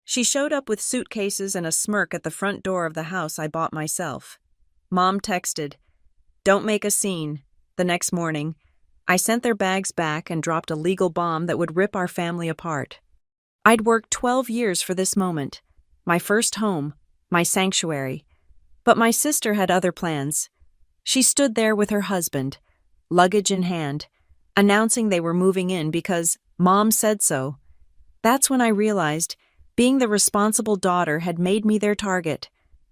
She showed up with suitcases and a smirk at the front door of the house I bought myself. Mom texted, "Don't make a scene." The next morning, I sent their bags back and dropped a legal bomb that would rip our family apart. I'd worked 12 years for this moment, my first home, my sanctuary. But my sister had other plans. She stood there with her husband, luggage in hand, announcing they were moving in because Mom said so. That's when I realized being the responsible daughter had made me their target.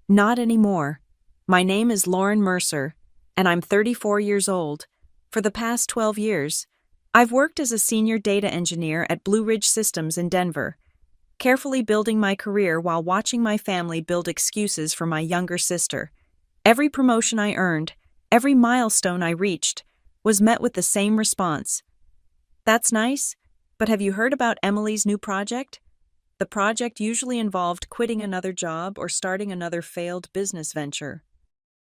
Not anymore. My name is Lauren Mercer, and I'm 34 years old. For the past 12 years, I've worked as a senior data engineer at Blue Ridge Systems in Denver, carefully building my career while watching my family build excuses for my younger sister. Every promotion I earned, every milestone I reached, was met with the same response. "That's nice, but have you heard about Emily's new project?" The project usually involved quitting another job or starting another failed business venture.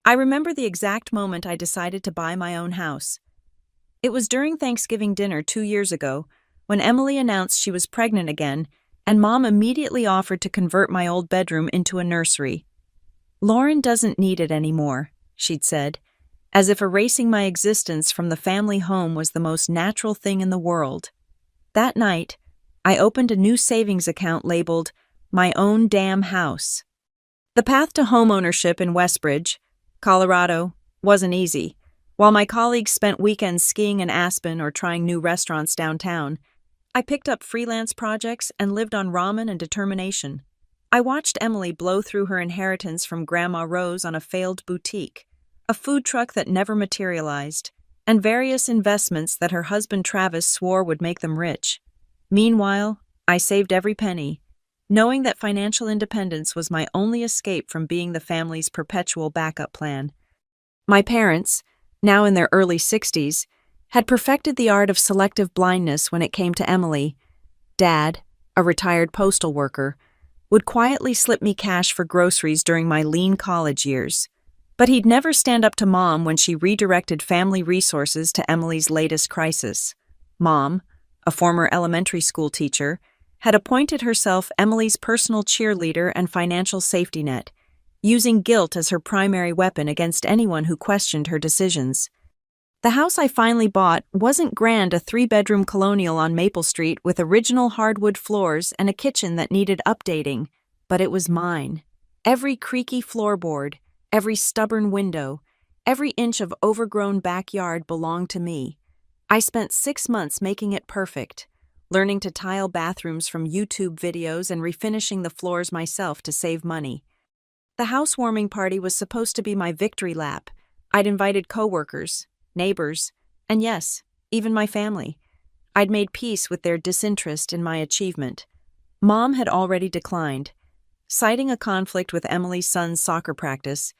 I remember the exact moment I decided to buy my own house. It was during Thanksgiving dinner 2 years ago, when Emily announced she was pregnant again, and Mom immediately offered to convert my old bedroom into a nursery. "Lauren doesn't need it anymore," she'd said, as if erasing my existence from the family home was the most natural thing in the world. That night, I opened a new savings account labeled "My Own Damn House." The path to homeownership in Westbridge, Colorado, wasn't easy. While my colleagues spent weekends skiing in Aspen or trying new restaurants downtown, I picked up freelance projects and lived on ramen and determination. I watched Emily blow through her inheritance from Grandma Rose on a failed boutique, a food truck that never materialized, and various investments that her husband Travis swore would make them rich. Meanwhile, I saved every penny, knowing that financial independence was my only escape from being the family's perpetual backup plan. My parents, now in their early 60s, had perfected the art of selective blindness when it came to Emily. Dad, a retired postal worker, would quietly slip me cash for groceries during my lean college years. But he'd never stand up to Mom when she redirected family resources to Emily's latest crisis. Mom, a former elementary school teacher, had appointed herself Emily's personal cheerleader and financial safety net, using guilt as her primary weapon against anyone who questioned her decisions. The house I finally bought wasn't grand, a 3-bedroom colonial on Maple Street with original hardwood floors and a kitchen that needed updating, but it was mine. Every creaky floorboard, every stubborn window, every inch of overgrown backyard belonged to me. I spent 6 months making it perfect, learning to tile bathrooms from YouTube videos and refinishing the floors myself to save money. The housewarming party was supposed to be my victory lap. I'd invited coworkers, neighbors, and yes, even my family. I'd made peace with their disinterest in my achievement. Mom had already declined. Citing a conflict with Emily's son's soccer practice,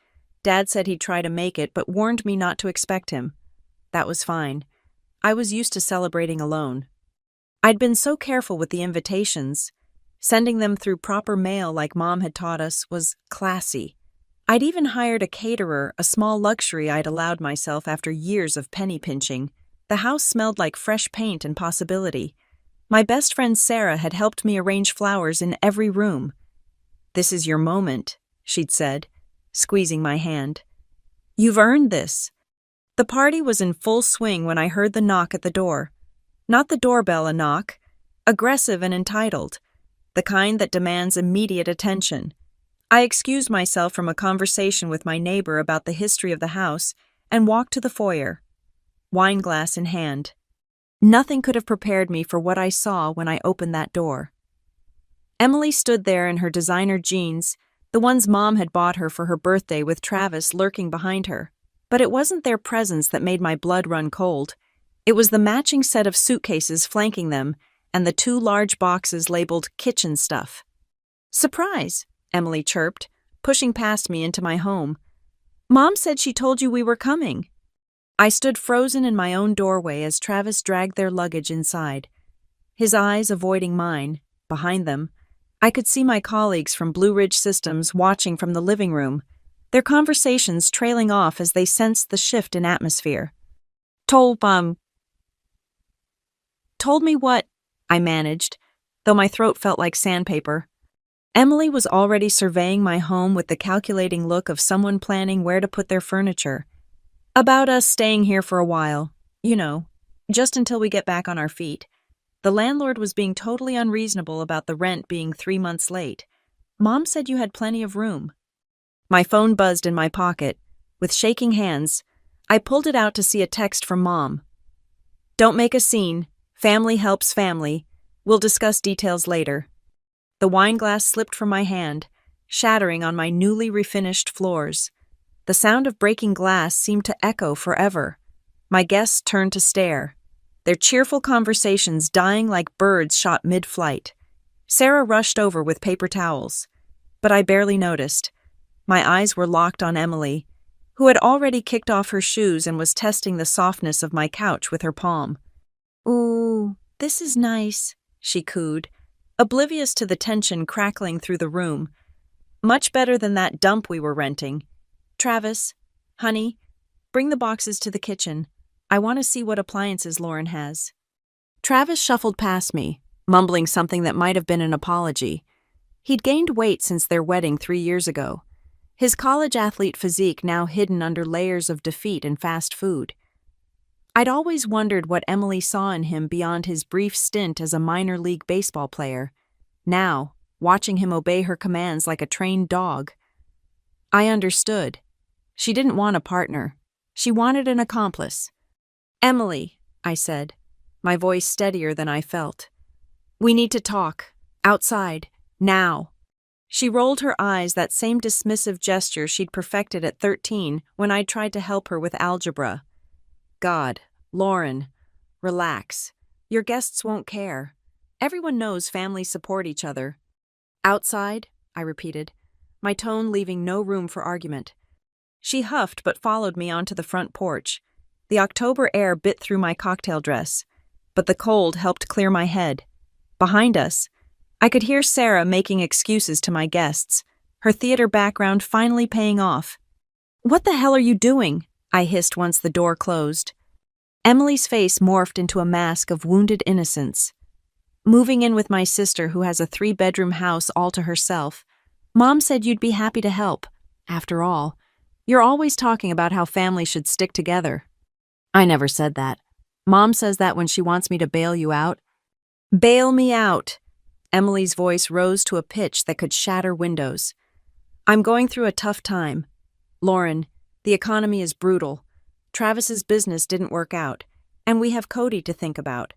Dad said he'd try to make it but warned me not to expect him. That was fine. I was used to celebrating alone. I'd been so careful with the invitations. Sending them through proper mail like Mom had taught us was classy. I'd even hired a caterer, a small luxury I'd allowed myself after years of penny pinching. The house smelled like fresh paint and possibility. My best friend Sarah had helped me arrange flowers in every room. "This is your moment," she'd said, squeezing my hand. "You've earned this." The party was in full swing when I heard the knock at the door. Not the doorbell, a knock. Aggressive and entitled. The kind that demands immediate attention. I excused myself from a conversation with my neighbor about the history of the house and walked to the foyer, wine glass in hand. Nothing could have prepared me for what I saw when I opened that door. Emily stood there in her designer jeans, the ones Mom had bought her for her birthday, with Travis lurking behind her. But it wasn't their presence that made my blood run cold. It was the matching set of suitcases flanking them and the 2 large boxes labeled kitchen stuff. "Surprise," Emily chirped, pushing past me into my home. "Mom said she told you we were coming." I stood frozen in my own doorway as Travis dragged their luggage inside. His eyes avoiding mine. Behind them, I could see my colleagues from Blue Ridge Systems watching from the living room, their conversations trailing off as they sensed the shift in atmosphere. Told me what?" I managed, though my throat felt like sandpaper. Emily was already surveying my home with the calculating look of someone planning where to put their furniture. About us staying here for a while, just until we get back on our feet. The landlord was being totally unreasonable about the rent being 3 months late. Mom said you had plenty of room. My phone buzzed in my pocket. With shaking hands, I pulled it out to see a text from Mom. "Don't make a scene. Family helps family. We'll discuss details later." The wine glass slipped from my hand, shattering on my newly refinished floors. The sound of breaking glass seemed to echo forever. My guests turned to stare, their cheerful conversations dying like birds shot mid-flight. Sarah rushed over with paper towels, but I barely noticed. My eyes were locked on Emily, who had already kicked off her shoes and was testing the softness of my couch with her palm. "Ooh, this is nice," she cooed, oblivious to the tension crackling through the room. "Much better than that dump we were renting. Travis, honey, bring the boxes to the kitchen. I want to see what appliances Lauren has." Travis shuffled past me, mumbling something that might have been an apology. He'd gained weight since their wedding 3 years ago, his college athlete physique now hidden under layers of defeat and fast food. I'd always wondered what Emily saw in him beyond his brief stint as a minor league baseball player. Now, watching him obey her commands like a trained dog, I understood. She didn't want a partner. She wanted an accomplice. "Emily," I said, my voice steadier than I felt. "We need to talk. Outside. Now." She rolled her eyes, that same dismissive gesture she'd perfected at 13 when I'd tried to help her with algebra. "God, Lauren, relax. Your guests won't care. Everyone knows families support each other." "Outside," I repeated, my tone leaving no room for argument. She huffed but followed me onto the front porch. The October air bit through my cocktail dress, but the cold helped clear my head. Behind us, I could hear Sarah making excuses to my guests, her theater background finally paying off. "What the hell are you doing?" I hissed once the door closed. Emily's face morphed into a mask of wounded innocence. "Moving in with my sister who has a 3-bedroom house all to herself. Mom said you'd be happy to help. After all, you're always talking about how families should stick together." "I never said that. Mom says that when she wants me to bail you out." "Bail me out." Emily's voice rose to a pitch that could shatter windows. "I'm going through a tough time. Lauren, the economy is brutal. Travis's business didn't work out, and we have Cody to think about."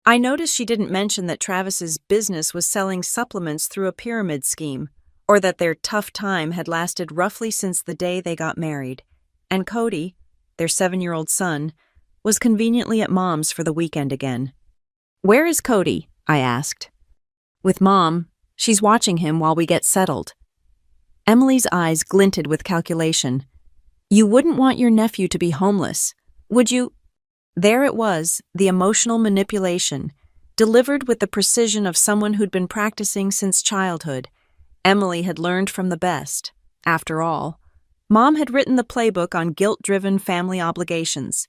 I noticed she didn't mention that Travis's business was selling supplements through a pyramid scheme, or that their tough time had lasted roughly since the day they got married, and Cody, their 7-year-old son, was conveniently at Mom's for the weekend again. "Where is Cody?" I asked. "With Mom. She's watching him while we get settled." Emily's eyes glinted with calculation. "You wouldn't want your nephew to be homeless, would you?" There it was, the emotional manipulation, delivered with the precision of someone who'd been practicing since childhood. Emily had learned from the best. After all, Mom had written the playbook on guilt-driven family obligations.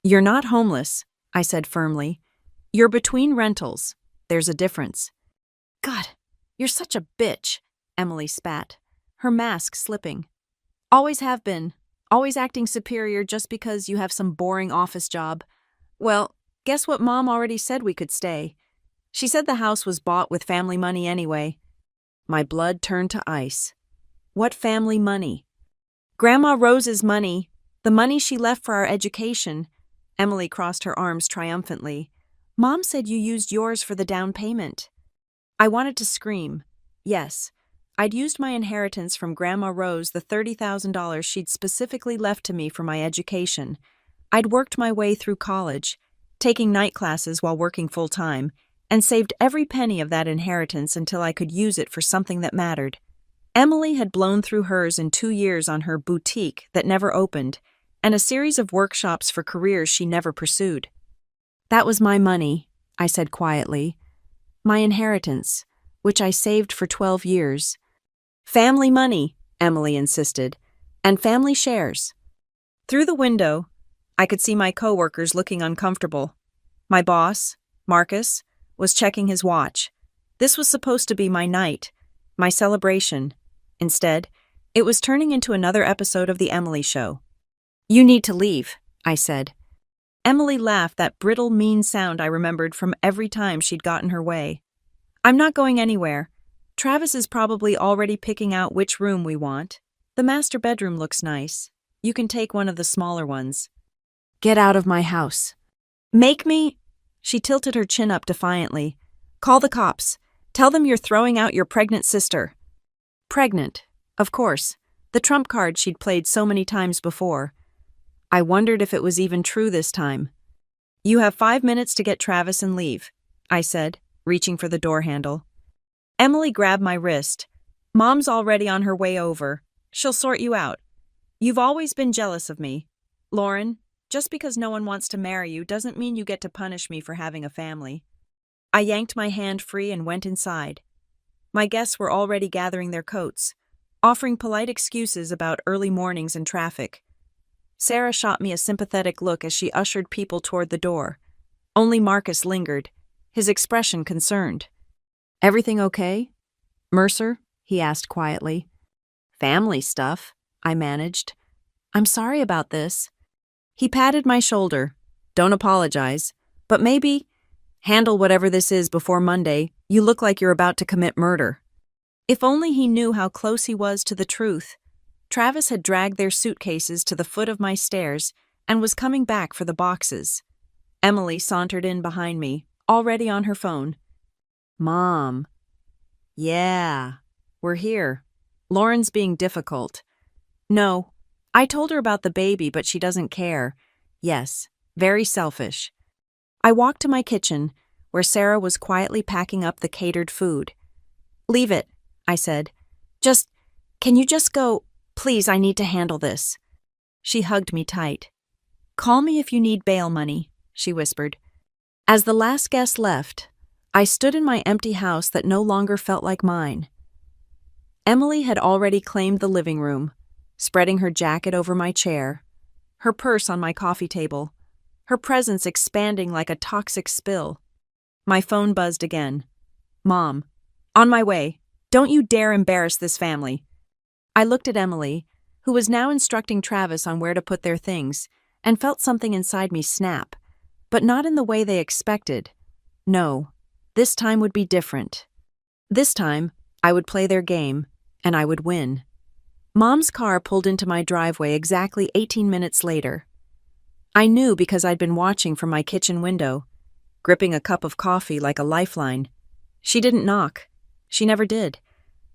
"You're not homeless," I said firmly. "You're between rentals. There's a difference." "God, you're such a bitch," Emily spat, her mask slipping. "Always have been. Always acting superior just because you have some boring office job. Well, guess what Mom already said we could stay. She said the house was bought with family money anyway." My blood turned to ice. What family money? "Grandma Rose's money. The money she left for our education." Emily crossed her arms triumphantly. "Mom said you used yours for the down payment." I wanted to scream. Yes, I'd used my inheritance from Grandma Rose, the $30,000 she'd specifically left to me for my education. I'd worked my way through college, taking night classes while working full-time, and saved every penny of that inheritance until I could use it for something that mattered. Emily had blown through hers in 2 years on her boutique that never opened, and a series of workshops for careers she never pursued. "That was my money," I said quietly. "My inheritance, which I saved for 12 years. "Family money," Emily insisted, "and family shares." Through the window, I could see my coworkers looking uncomfortable. My boss, Marcus, was checking his watch. This was supposed to be my night, my celebration. Instead, it was turning into another episode of The Emily Show. "You need to leave," I said. Emily laughed, that brittle, mean sound I remembered from every time she'd gotten her way. "I'm not going anywhere. Travis is probably already picking out which room we want. The master bedroom looks nice. You can take one of the smaller ones." "Get out of my house." "Make me?" She tilted her chin up defiantly. "Call the cops. Tell them you're throwing out your pregnant sister." Pregnant, of course, the trump card she'd played so many times before. I wondered if it was even true this time. "You have 5 minutes to get Travis and leave," I said, reaching for the door handle. Emily grabbed my wrist. "Mom's already on her way over. She'll sort you out. You've always been jealous of me. Lauren, just because no one wants to marry you doesn't mean you get to punish me for having a family." I yanked my hand free and went inside. My guests were already gathering their coats, offering polite excuses about early mornings and traffic. Sarah shot me a sympathetic look as she ushered people toward the door. Only Marcus lingered, his expression concerned. "Everything okay, Mercer?" he asked quietly. "Family stuff," I managed. "I'm sorry about this." He patted my shoulder. "Don't apologize, but maybe handle whatever this is before Monday. You look like you're about to commit murder." If only he knew how close he was to the truth. Travis had dragged their suitcases to the foot of my stairs and was coming back for the boxes. Emily sauntered in behind me, already on her phone. "Mom." "Yeah, we're here. Lauren's being difficult." "No, I told her about the baby, but she doesn't care. Yes, very selfish." I walked to my kitchen, where Sarah was quietly packing up the catered food. "Leave it," I said. Can you just go? Please, I need to handle this." She hugged me tight. "Call me if you need bail money," she whispered. As the last guest left, I stood in my empty house that no longer felt like mine. Emily had already claimed the living room, spreading her jacket over my chair, her purse on my coffee table, her presence expanding like a toxic spill. My phone buzzed again. "Mom, on my way. Don't you dare embarrass this family." I looked at Emily, who was now instructing Travis on where to put their things, and felt something inside me snap, but not in the way they expected. No, this time would be different. This time, I would play their game, and I would win. Mom's car pulled into my driveway exactly 18 minutes later. I knew because I'd been watching from my kitchen window, gripping a cup of coffee like a lifeline. She didn't knock. She never did.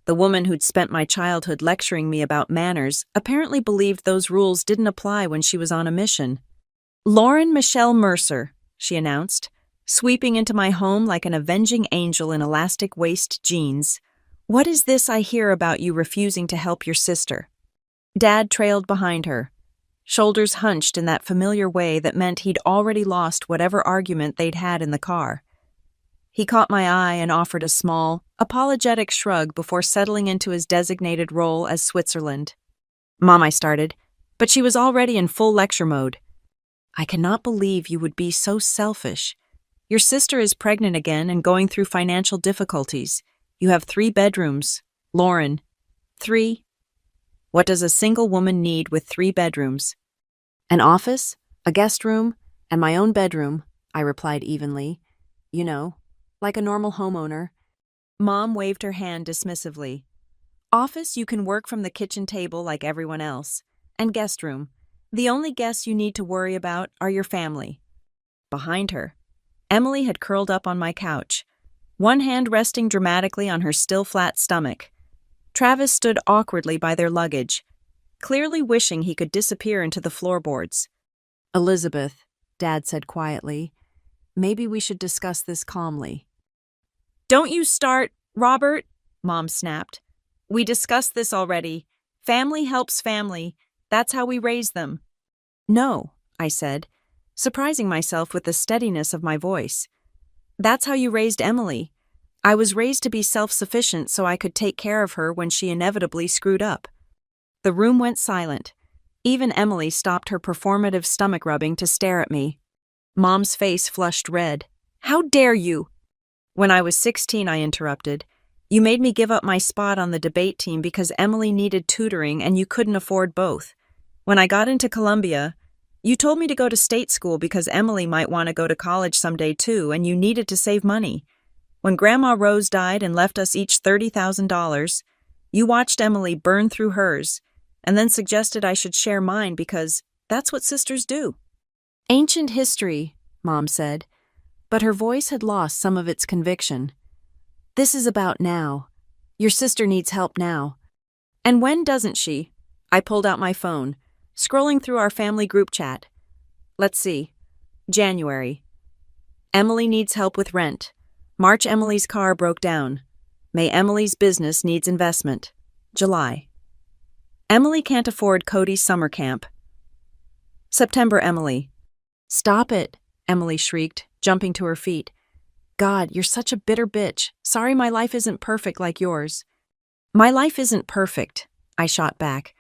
The woman who'd spent my childhood lecturing me about manners apparently believed those rules didn't apply when she was on a mission. "Lauren Michelle Mercer," she announced, sweeping into my home like an avenging angel in elastic waist jeans. "What is this I hear about you refusing to help your sister?" Dad trailed behind her, shoulders hunched in that familiar way that meant he'd already lost whatever argument they'd had in the car. He caught my eye and offered a small, apologetic shrug before settling into his designated role as Switzerland. "Mom," I started, but she was already in full lecture mode. "I cannot believe you would be so selfish. Your sister is pregnant again and going through financial difficulties. You have 3 bedrooms. Lauren, 3? What does a single woman need with 3 bedrooms?" "An office, a guest room, and my own bedroom," I replied evenly. "You know, like a normal homeowner." Mom waved her hand dismissively. "Office, you can work from the kitchen table like everyone else. And guest room, the only guests you need to worry about are your family." Behind her, Emily had curled up on my couch, one hand resting dramatically on her still flat stomach. Travis stood awkwardly by their luggage, clearly wishing he could disappear into the floorboards. "Elizabeth," Dad said quietly, "maybe we should discuss this calmly." "Don't you start, Robert," Mom snapped. "We discussed this already. Family helps family. That's how we raise them." "No," I said, surprising myself with the steadiness of my voice. "That's how you raised Emily. I was raised to be self-sufficient so I could take care of her when she inevitably screwed up." The room went silent. Even Emily stopped her performative stomach rubbing to stare at me. Mom's face flushed red. "How dare you?" "When I was 16, I interrupted. You made me give up my spot on the debate team because Emily needed tutoring and you couldn't afford both. When I got into Columbia, you told me to go to state school because Emily might want to go to college someday too, and you needed to save money. When Grandma Rose died and left us each $30,000, you watched Emily burn through hers, and then suggested I should share mine because that's what sisters do. Ancient history, Mom said, but her voice had lost some of its conviction. This is about now. Your sister needs help now. And when doesn't she? I pulled out my phone, scrolling through our family group chat. Let's see. January. Emily needs help with rent. March, Emily's car broke down. May, Emily's business needs investment. July. Emily can't afford Cody's summer camp. September, Emily. Stop it, Emily shrieked, jumping to her feet. God, you're such a bitter bitch. Sorry my life isn't perfect like yours. My life isn't perfect, I shot back.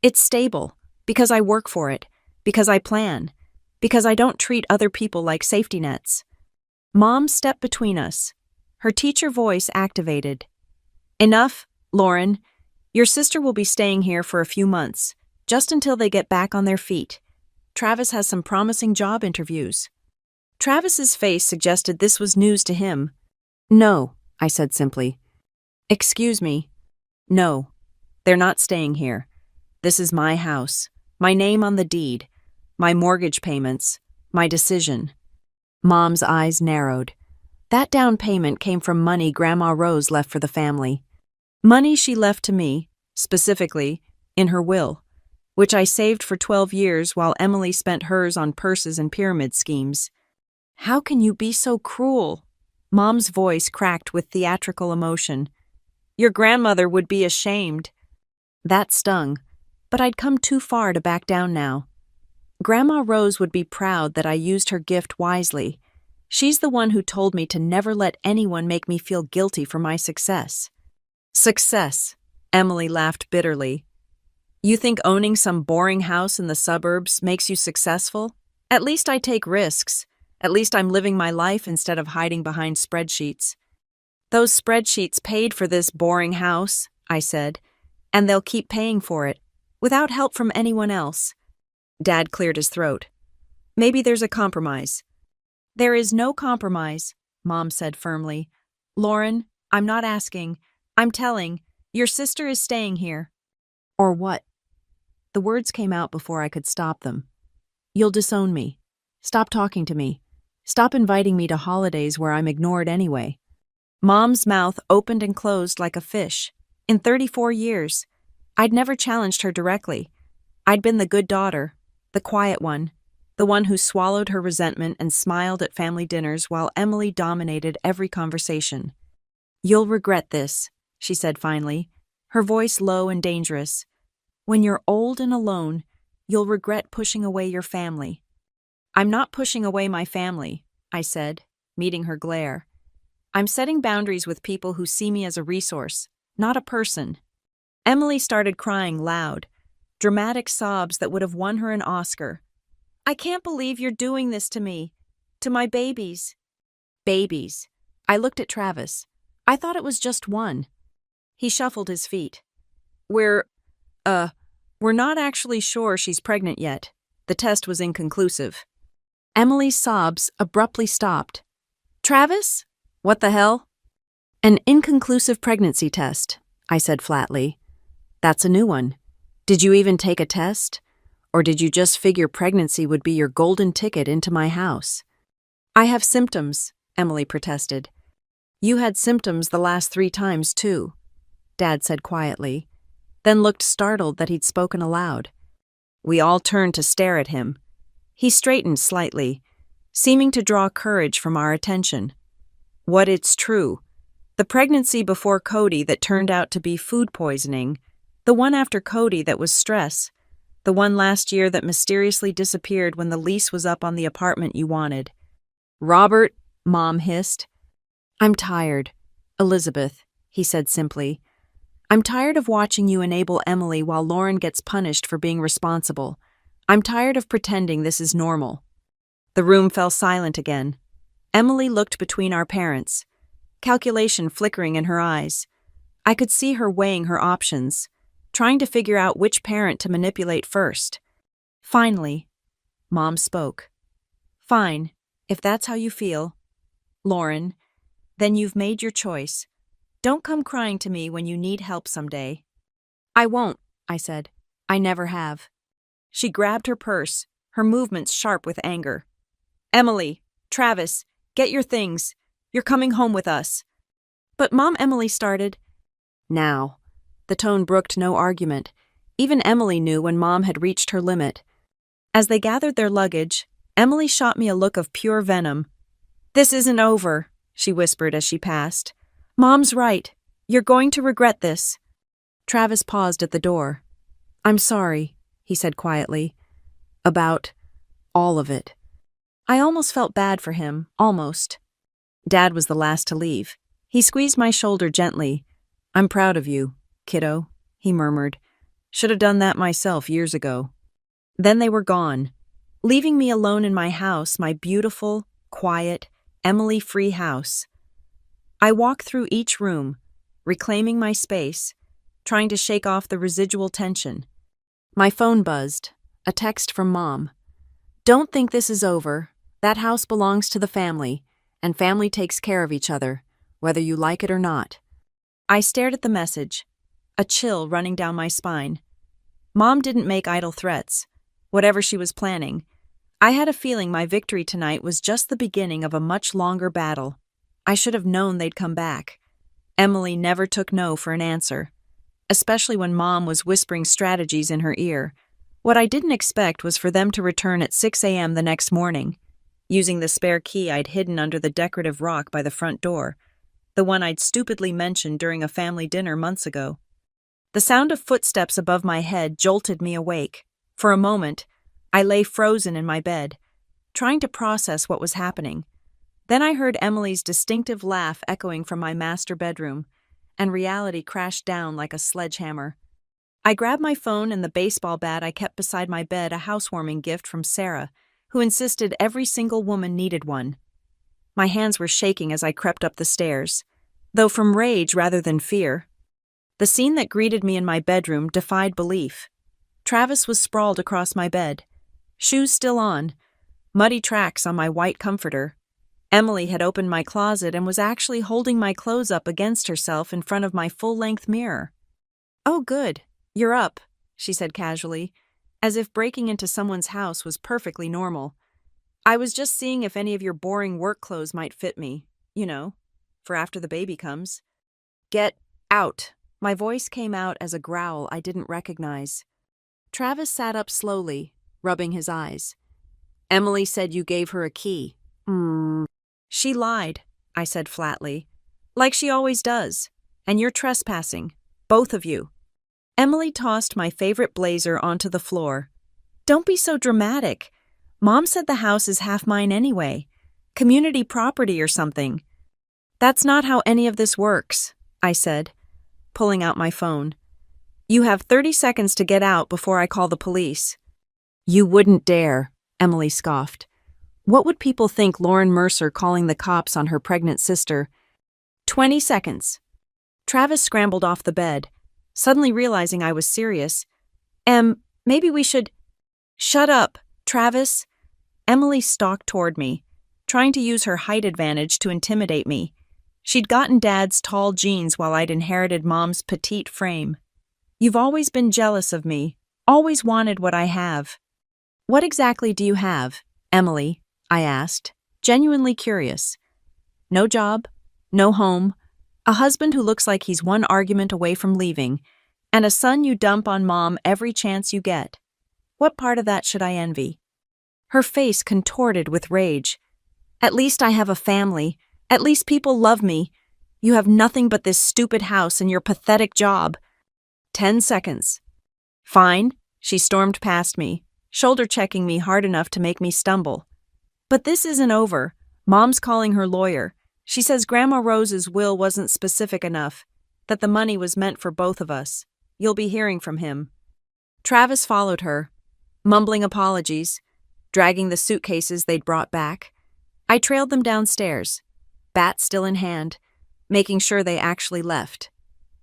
It's stable, because I work for it, because I plan, because I don't treat other people like safety nets. Mom stepped between us. Her teacher voice activated. Enough, Lauren. Your sister will be staying here for a few months, just until they get back on their feet. Travis has some promising job interviews. Travis's face suggested this was news to him. No, I said simply. Excuse me. No, they're not staying here. This is my house, my name on the deed, my mortgage payments, my decision. Mom's eyes narrowed. That down payment came from money Grandma Rose left for the family. Money she left to me, specifically, in her will, which I saved for 12 years while Emily spent hers on purses and pyramid schemes. How can you be so cruel? Mom's voice cracked with theatrical emotion. Your grandmother would be ashamed. That stung, but I'd come too far to back down now. Grandma Rose would be proud that I used her gift wisely. She's the one who told me to never let anyone make me feel guilty for my success. Success, Emily laughed bitterly. You think owning some boring house in the suburbs makes you successful? At least I take risks. At least I'm living my life instead of hiding behind spreadsheets. Those spreadsheets paid for this boring house, I said, and they'll keep paying for it, without help from anyone else. Dad cleared his throat. Maybe there's a compromise. There is no compromise, Mom said firmly. Lauren, I'm not asking. I'm telling. Your sister is staying here. Or what? The words came out before I could stop them. You'll disown me. Stop talking to me. Stop inviting me to holidays where I'm ignored anyway. Mom's mouth opened and closed like a fish. In 34 years, I'd never challenged her directly. I'd been the good daughter, the quiet one, the one who swallowed her resentment and smiled at family dinners while Emily dominated every conversation. You'll regret this, she said finally, her voice low and dangerous. When you're old and alone, you'll regret pushing away your family. I'm not pushing away my family, I said, meeting her glare. I'm setting boundaries with people who see me as a resource, not a person. Emily started crying loud, dramatic sobs that would have won her an Oscar. I can't believe you're doing this to me, to my babies. Babies. I looked at Travis. I thought it was just one. He shuffled his feet. We're not actually sure she's pregnant yet. The test was inconclusive. Emily's sobs abruptly stopped. Travis? What the hell? An inconclusive pregnancy test, I said flatly. That's a new one. Did you even take a test? Or did you just figure pregnancy would be your golden ticket into my house? I have symptoms, Emily protested. You had symptoms the last 3 times, too, Dad said quietly, then looked startled that he'd spoken aloud. We all turned to stare at him. He straightened slightly, seeming to draw courage from our attention. What it's true. The pregnancy before Cody that turned out to be food poisoning, the one after Cody that was stress, the one last year that mysteriously disappeared when the lease was up on the apartment you wanted. Robert, Mom hissed. I'm tired, Elizabeth, he said simply. I'm tired of watching you enable Emily while Lauren gets punished for being responsible. I'm tired of pretending this is normal. The room fell silent again. Emily looked between our parents, calculation flickering in her eyes. I could see her weighing her options, trying to figure out which parent to manipulate first. Finally, Mom spoke. "Fine, if that's how you feel, Lauren, then you've made your choice. Don't come crying to me when you need help someday." "I won't," I said. "I never have." She grabbed her purse, her movements sharp with anger. "Emily, Travis, get your things. You're coming home with us." "But Mom," Emily started. Now. The tone brooked no argument. Even Emily knew when Mom had reached her limit. As they gathered their luggage, Emily shot me a look of pure venom. "This isn't over," she whispered as she passed. "Mom's right. You're going to regret this." Travis paused at the door. "I'm sorry," he said quietly. "About all of it." I almost felt bad for him, almost. Dad was the last to leave. He squeezed my shoulder gently. "I'm proud of you, kiddo," he murmured. "Should have done that myself years ago." Then they were gone, leaving me alone in my house, my beautiful, quiet, Emily-free house. I walked through each room, reclaiming my space, trying to shake off the residual tension. My phone buzzed, a text from Mom. "Don't think this is over. That house belongs to the family, and family takes care of each other, whether you like it or not." I stared at the message, a chill running down my spine. Mom didn't make idle threats. Whatever she was planning, I had a feeling my victory tonight was just the beginning of a much longer battle. I should have known they'd come back. Emily never took no for an answer, especially when Mom was whispering strategies in her ear. What I didn't expect was for them to return at 6 a.m. the next morning, using the spare key I'd hidden under the decorative rock by the front door, the one I'd stupidly mentioned during a family dinner months ago. The sound of footsteps above my head jolted me awake. For a moment, I lay frozen in my bed, trying to process what was happening. Then I heard Emily's distinctive laugh echoing from my master bedroom, and reality crashed down like a sledgehammer. I grabbed my phone and the baseball bat I kept beside my bed, a housewarming gift from Sarah, who insisted every single woman needed one. My hands were shaking as I crept up the stairs, though from rage rather than fear. The scene that greeted me in my bedroom defied belief. Travis was sprawled across my bed, shoes still on, muddy tracks on my white comforter. Emily had opened my closet and was actually holding my clothes up against herself in front of my full-length mirror. "Oh, good. You're up," she said casually, as if breaking into someone's house was perfectly normal. "I was just seeing if any of your boring work clothes might fit me, for after the baby comes." "Get out." My voice came out as a growl I didn't recognize. Travis sat up slowly, rubbing his eyes. "Emily said you gave her a key." "She lied," I said flatly. "Like she always does. And you're trespassing. Both of you." Emily tossed my favorite blazer onto the floor. "Don't be so dramatic. Mom said the house is half mine anyway. Community property or something." "That's not how any of this works," I said, pulling out my phone. "You have 30 seconds to get out before I call the police." "You wouldn't dare," Emily scoffed. "What would people think Lauren Mercer calling the cops on her pregnant sister?" 20 seconds. Travis scrambled off the bed, suddenly realizing I was serious. Maybe we should—" "Shut up, Travis." Emily stalked toward me, trying to use her height advantage to intimidate me. She'd gotten Dad's tall jeans while I'd inherited Mom's petite frame. "You've always been jealous of me, always wanted what I have." "What exactly do you have, Emily?" I asked, genuinely curious. "No job, no home, a husband who looks like he's one argument away from leaving, and a son you dump on Mom every chance you get. What part of that should I envy?" Her face contorted with rage. "At least I have a family. At least people love me. You have nothing but this stupid house and your pathetic job." 10 seconds. "Fine," she stormed past me, shoulder-checking me hard enough to make me stumble. "But this isn't over. Mom's calling her lawyer. She says Grandma Rose's will wasn't specific enough, that the money was meant for both of us. You'll be hearing from him." Travis followed her, mumbling apologies, dragging the suitcases they'd brought back. I trailed them downstairs, bat still in hand, making sure they actually left.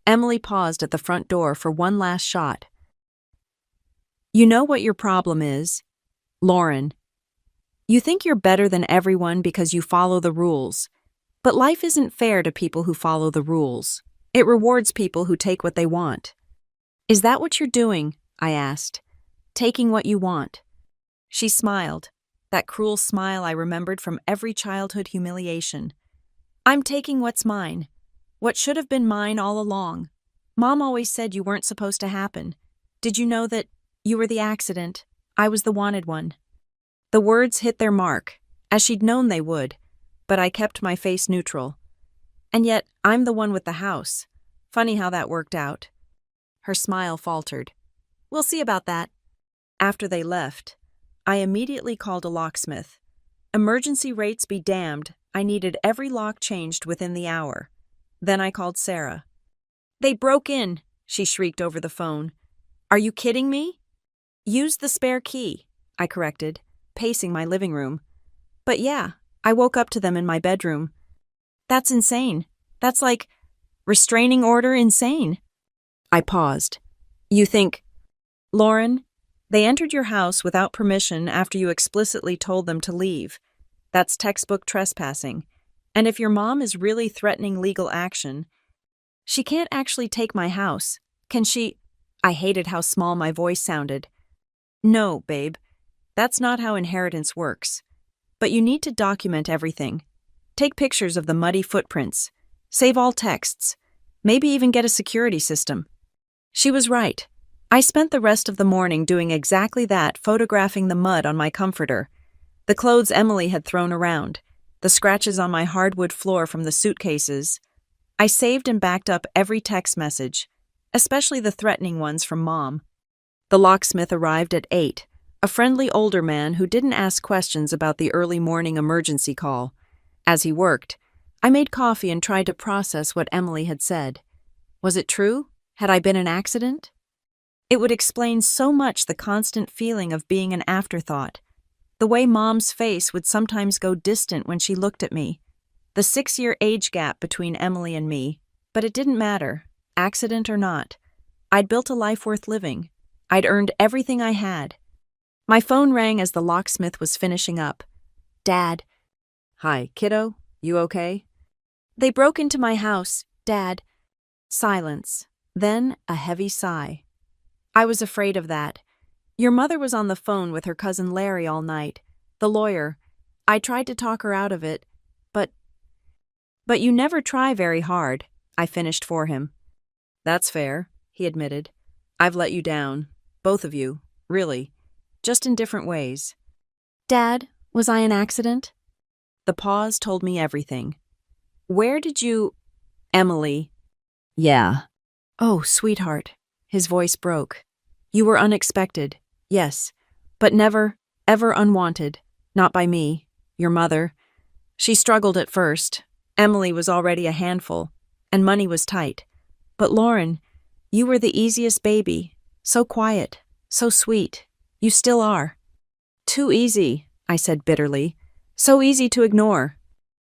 Emily paused at the front door for one last shot. You know what your problem is, Lauren. You think you're better than everyone because you follow the rules. But life isn't fair to people who follow the rules. It rewards people who take what they want. Is that what you're doing? I asked. Taking what you want. She smiled, that cruel smile I remembered from every childhood humiliation. I'm taking what's mine. What should have been mine all along. Mom always said you weren't supposed to happen. Did you know that you were the accident? I was the wanted one. The words hit their mark, as she'd known they would, but I kept my face neutral. And yet, I'm the one with the house. Funny how that worked out. Her smile faltered. We'll see about that. After they left, I immediately called a locksmith. Emergency rates be damned, I needed every lock changed within the hour. Then I called Sarah. They broke in, she shrieked over the phone. Are you kidding me? Use the spare key, I corrected, pacing my living room. But yeah, I woke up to them in my bedroom. That's insane. That's like restraining order insane. I paused. You think, Lauren, they entered your house without permission after you explicitly told them to leave. That's textbook trespassing. And if your mom is really threatening legal action, she can't actually take my house. Can she? I hated how small my voice sounded. No, babe. That's not how inheritance works. But you need to document everything. Take pictures of the muddy footprints. Save all texts. Maybe even get a security system. She was right. I spent the rest of the morning doing exactly that, photographing the mud on my comforter, the clothes Emily had thrown around, the scratches on my hardwood floor from the suitcases. I saved and backed up every text message, especially the threatening ones from Mom. The locksmith arrived at 8, a friendly older man who didn't ask questions about the early morning emergency call. As he worked, I made coffee and tried to process what Emily had said. Was it true? Had I been an accident? It would explain so much the constant feeling of being an afterthought, the way Mom's face would sometimes go distant when she looked at me, the 6-year age gap between Emily and me, but it didn't matter, accident or not. I'd built a life worth living. I'd earned everything I had. My phone rang as the locksmith was finishing up. Dad. Hi, kiddo. You okay? They broke into my house, Dad. Silence. Then a heavy sigh. I was afraid of that. Your mother was on the phone with her cousin Larry all night, the lawyer. I tried to talk her out of it, but you never try very hard, I finished for him. That's fair, he admitted. I've let you down. Both of you, really. Just in different ways. Dad, was I an accident? The pause told me everything. Where did you... Emily. Yeah. Oh, sweetheart. His voice broke. You were unexpected, yes, but never, ever unwanted. Not by me, your mother. She struggled at first. Emily was already a handful, and money was tight. But Lauren, you were the easiest baby. So quiet, so sweet. You still are. Too easy, I said bitterly. So easy to ignore.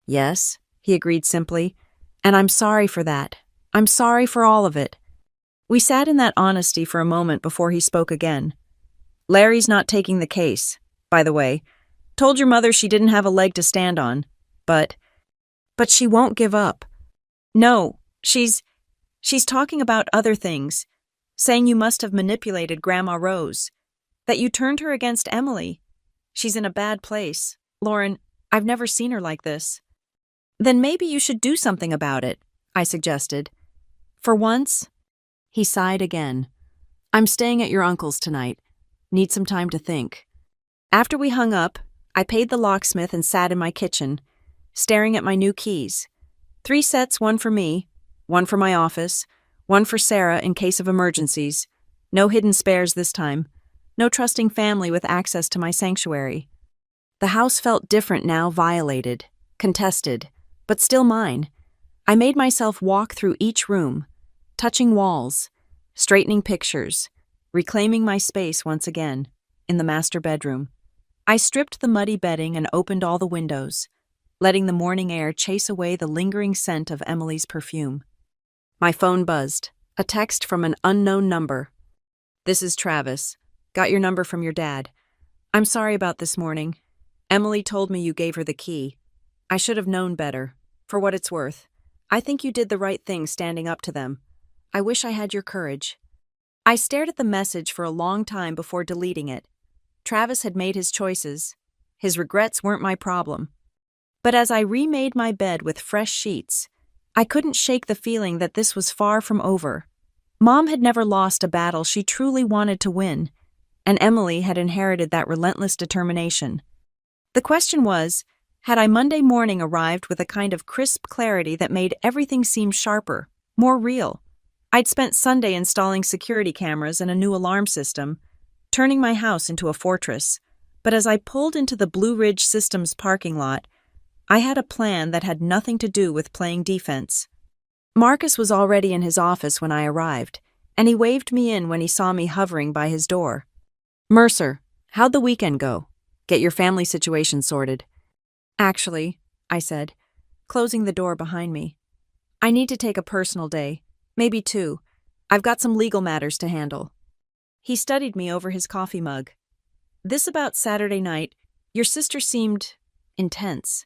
Yes, he agreed simply, and I'm sorry for that. I'm sorry for all of it. We sat in that honesty for a moment before he spoke again. Larry's not taking the case, by the way. Told your mother she didn't have a leg to stand on, but she won't give up. No, she's talking about other things, saying you must have manipulated Grandma Rose, that you turned her against Emily. She's in a bad place. Lauren, I've never seen her like this. Then maybe you should do something about it, I suggested. For once, he sighed again. I'm staying at your uncle's tonight. Need some time to think. After we hung up, I paid the locksmith and sat in my kitchen, staring at my new keys. 3 sets, one for me, one for my office, one for Sarah in case of emergencies. No hidden spares this time. No trusting family with access to my sanctuary. The house felt different now, violated, contested, but still mine. I made myself walk through each room, touching walls, straightening pictures, reclaiming my space once again, in the master bedroom. I stripped the muddy bedding and opened all the windows, letting the morning air chase away the lingering scent of Emily's perfume. My phone buzzed. A text from an unknown number. "This is Travis. Got your number from your dad. I'm sorry about this morning. Emily told me you gave her the key. I should have known better. For what it's worth, I think you did the right thing standing up to them. I wish I had your courage." I stared at the message for a long time before deleting it. Travis had made his choices. His regrets weren't my problem. But as I remade my bed with fresh sheets, I couldn't shake the feeling that this was far from over. Mom had never lost a battle she truly wanted to win, and Emily had inherited that relentless determination. The question was, had I Monday morning arrived with a kind of crisp clarity that made everything seem sharper, more real? I'd spent Sunday installing security cameras and a new alarm system, turning my house into a fortress. But as I pulled into the Blue Ridge Systems parking lot, I had a plan that had nothing to do with playing defense. Marcus was already in his office when I arrived, and he waved me in when he saw me hovering by his door. "Mercer, how'd the weekend go? Get your family situation sorted?" "Actually," I said, closing the door behind me, "I need to take a personal day, maybe 2. I've got some legal matters to handle." He studied me over his coffee mug. "This about Saturday night, your sister seemed intense."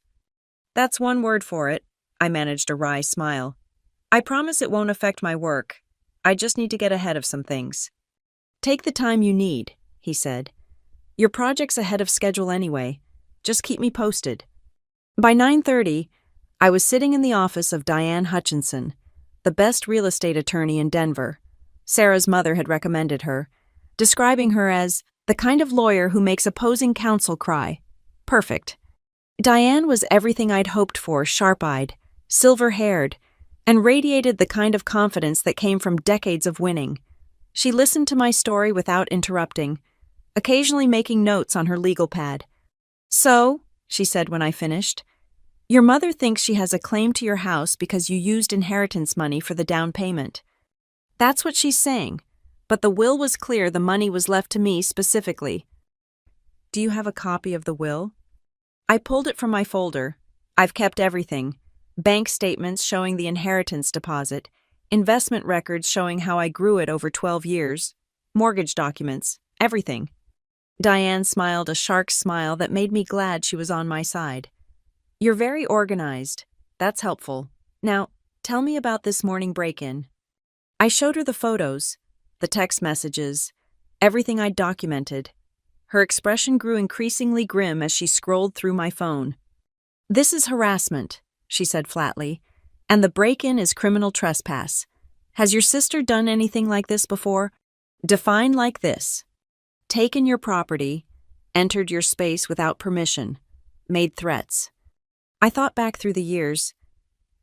"That's one word for it," I managed a wry smile. "I promise it won't affect my work. I just need to get ahead of some things." "Take the time you need," he said. "Your project's ahead of schedule anyway. Just keep me posted." By 9:30, I was sitting in the office of Diane Hutchinson, the best real estate attorney in Denver. Sarah's mother had recommended her, describing her as the kind of lawyer who makes opposing counsel cry. Perfect. Diane was everything I'd hoped for, sharp-eyed, silver-haired, and radiated the kind of confidence that came from decades of winning. She listened to my story without interrupting, occasionally making notes on her legal pad. "So," she said when I finished, "your mother thinks she has a claim to your house because you used inheritance money for the down payment." "That's what she's saying, but the will was clear the money was left to me specifically." "Do you have a copy of the will?" I pulled it from my folder. I've kept everything. Bank statements showing the inheritance deposit, investment records showing how I grew it over 12 years, mortgage documents, everything. Diane smiled a shark smile that made me glad she was on my side. "You're very organized. That's helpful. Now, tell me about this morning break-in." I showed her the photos, the text messages, everything I'd documented. Her expression grew increasingly grim as she scrolled through my phone. "This is harassment," she said flatly, "and the break-in is criminal trespass. Has your sister done anything like this before? Define like this: taken your property, entered your space without permission, made threats." I thought back through the years.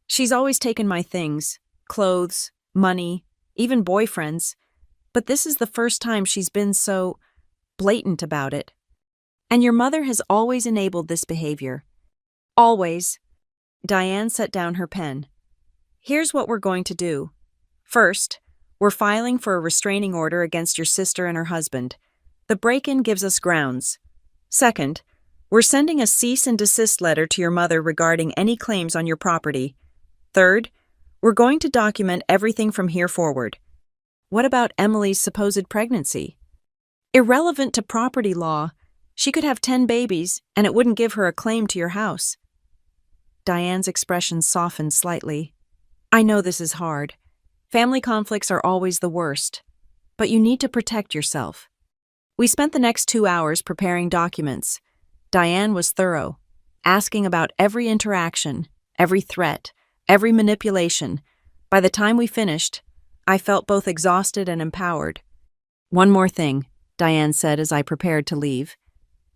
She's always taken my things, clothes, money, even boyfriends, but this is the first time she's been so blatant about it. "And your mother has always enabled this behavior." "Always." Diane set down her pen. "Here's what we're going to do. First, we're filing for a restraining order against your sister and her husband. The break-in gives us grounds. Second, we're sending a cease and desist letter to your mother regarding any claims on your property. Third, we're going to document everything from here forward." "What about Emily's supposed pregnancy?" "Irrelevant to property law. She could have 10 babies, and it wouldn't give her a claim to your house." Diane's expression softened slightly. "I know this is hard. Family conflicts are always the worst. But you need to protect yourself." We spent the next 2 hours preparing documents. Diane was thorough, asking about every interaction, every threat, every manipulation. By the time we finished, I felt both exhausted and empowered. "One more thing," Diane said as I prepared to leave.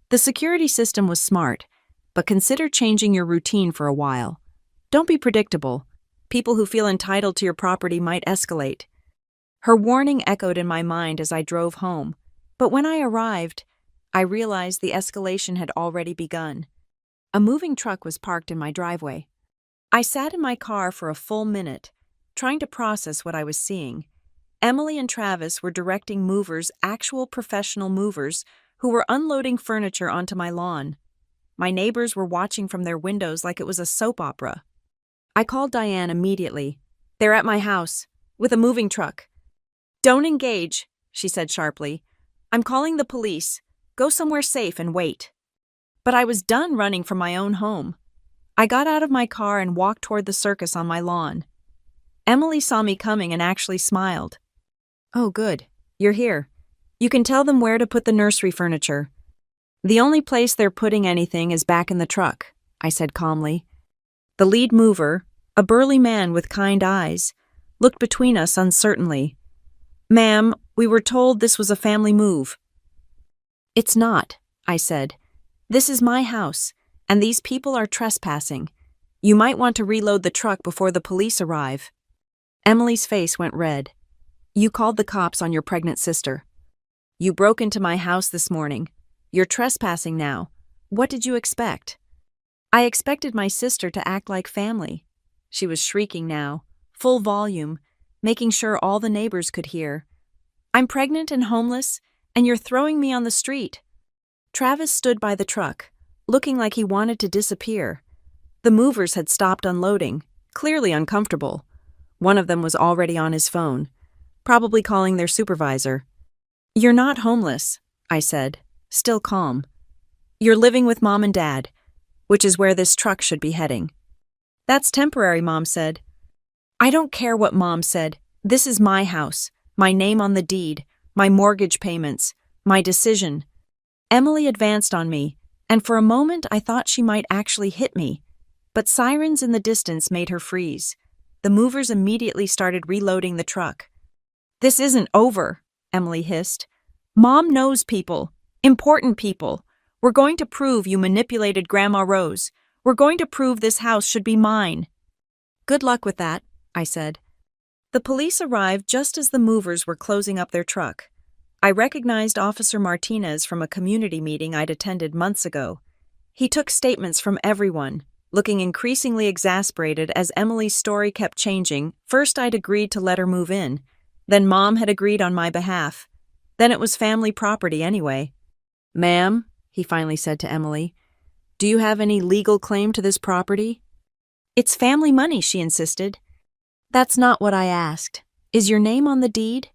"The security system was smart, but consider changing your routine for a while. Don't be predictable. People who feel entitled to your property might escalate." Her warning echoed in my mind as I drove home, but when I arrived, I realized the escalation had already begun. A moving truck was parked in my driveway. I sat in my car for a full minute, trying to process what I was seeing. Emily and Travis were directing movers, actual professional movers, who were unloading furniture onto my lawn. My neighbors were watching from their windows like it was a soap opera. I called Diane immediately. They're at my house, with a moving truck. Don't engage, she said sharply. I'm calling the police. Go somewhere safe and wait. But I was done running from my own home. I got out of my car and walked toward the circus on my lawn. Emily saw me coming and actually smiled. Oh, good. You're here. You can tell them where to put the nursery furniture. The only place they're putting anything is back in the truck, I said calmly. The lead mover, a burly man with kind eyes, looked between us uncertainly. Ma'am, we were told this was a family move. It's not, I said. This is my house, and these people are trespassing. You might want to reload the truck before the police arrive. Emily's face went red. You called the cops on your pregnant sister. You broke into my house this morning. You're trespassing now. What did you expect? I expected my sister to act like family. She was shrieking now, full volume, making sure all the neighbors could hear. I'm pregnant and homeless, and you're throwing me on the street. Travis stood by the truck, looking like he wanted to disappear. The movers had stopped unloading, clearly uncomfortable. One of them was already on his phone, probably calling their supervisor. You're not homeless, I said, still calm. You're living with Mom and Dad, which is where this truck should be heading. That's temporary, Mom said. I don't care what Mom said. This is my house, my name on the deed, my mortgage payments, my decision. Emily advanced on me, and for a moment I thought she might actually hit me. But sirens in the distance made her freeze. The movers immediately started reloading the truck. This isn't over, Emily hissed. Mom knows people, important people. We're going to prove you manipulated Grandma Rose. We're going to prove this house should be mine. Good luck with that, I said. The police arrived just as the movers were closing up their truck. I recognized Officer Martinez from a community meeting I'd attended months ago. He took statements from everyone, looking increasingly exasperated as Emily's story kept changing. First I'd agreed to let her move in. Then Mom had agreed on my behalf. Then it was family property anyway. Ma'am, he finally said to Emily, do you have any legal claim to this property? It's family money, she insisted. That's not what I asked. Is your name on the deed?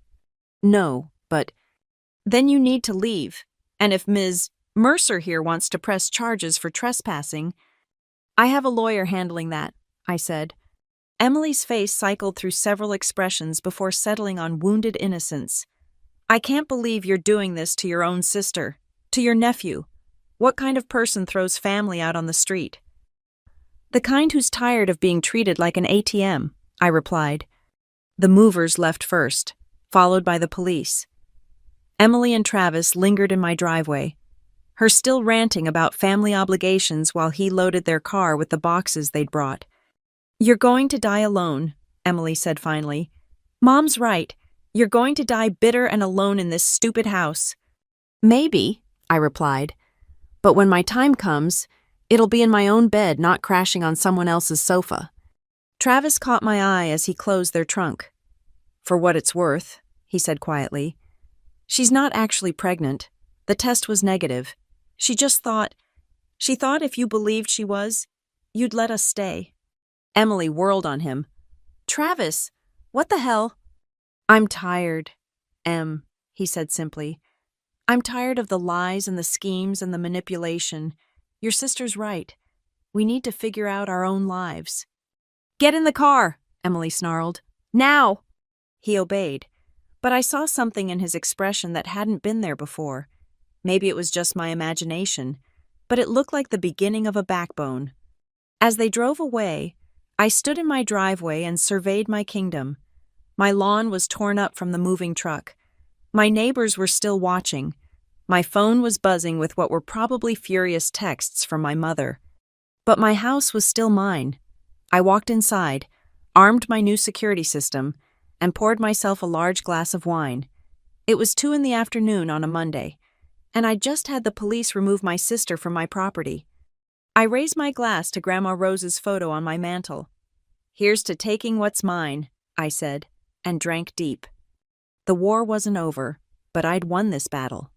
No, but... Then you need to leave, and if Ms. Mercer here wants to press charges for trespassing, I have a lawyer handling that, I said. Emily's face cycled through several expressions before settling on wounded innocence. I can't believe you're doing this to your own sister, to your nephew. What kind of person throws family out on the street? The kind who's tired of being treated like an ATM, I replied. The movers left first, followed by the police. Emily and Travis lingered in my driveway, her still ranting about family obligations while he loaded their car with the boxes they'd brought. You're going to die alone, Emily said finally. Mom's right. You're going to die bitter and alone in this stupid house. Maybe, I replied. But when my time comes, it'll be in my own bed, not crashing on someone else's sofa. Travis caught my eye as he closed their trunk. For what it's worth, he said quietly. She's not actually pregnant. The test was negative. She thought if you believed she was, you'd let us stay. Emily whirled on him. Travis, what the hell? I'm tired, Em, he said simply. I'm tired of the lies and the schemes and the manipulation. Your sister's right. We need to figure out our own lives. Get in the car, Emily snarled. Now! He obeyed. But I saw something in his expression that hadn't been there before. Maybe it was just my imagination, but it looked like the beginning of a backbone. As they drove away, I stood in my driveway and surveyed my kingdom. My lawn was torn up from the moving truck. My neighbors were still watching. My phone was buzzing with what were probably furious texts from my mother. But my house was still mine. I walked inside, armed my new security system, and poured myself a large glass of wine. It was 2 p.m. on a Monday, and I'd just had the police remove my sister from my property. I raised my glass to Grandma Rose's photo on my mantel. Here's to taking what's mine, I said, and drank deep. The war wasn't over, but I'd won this battle.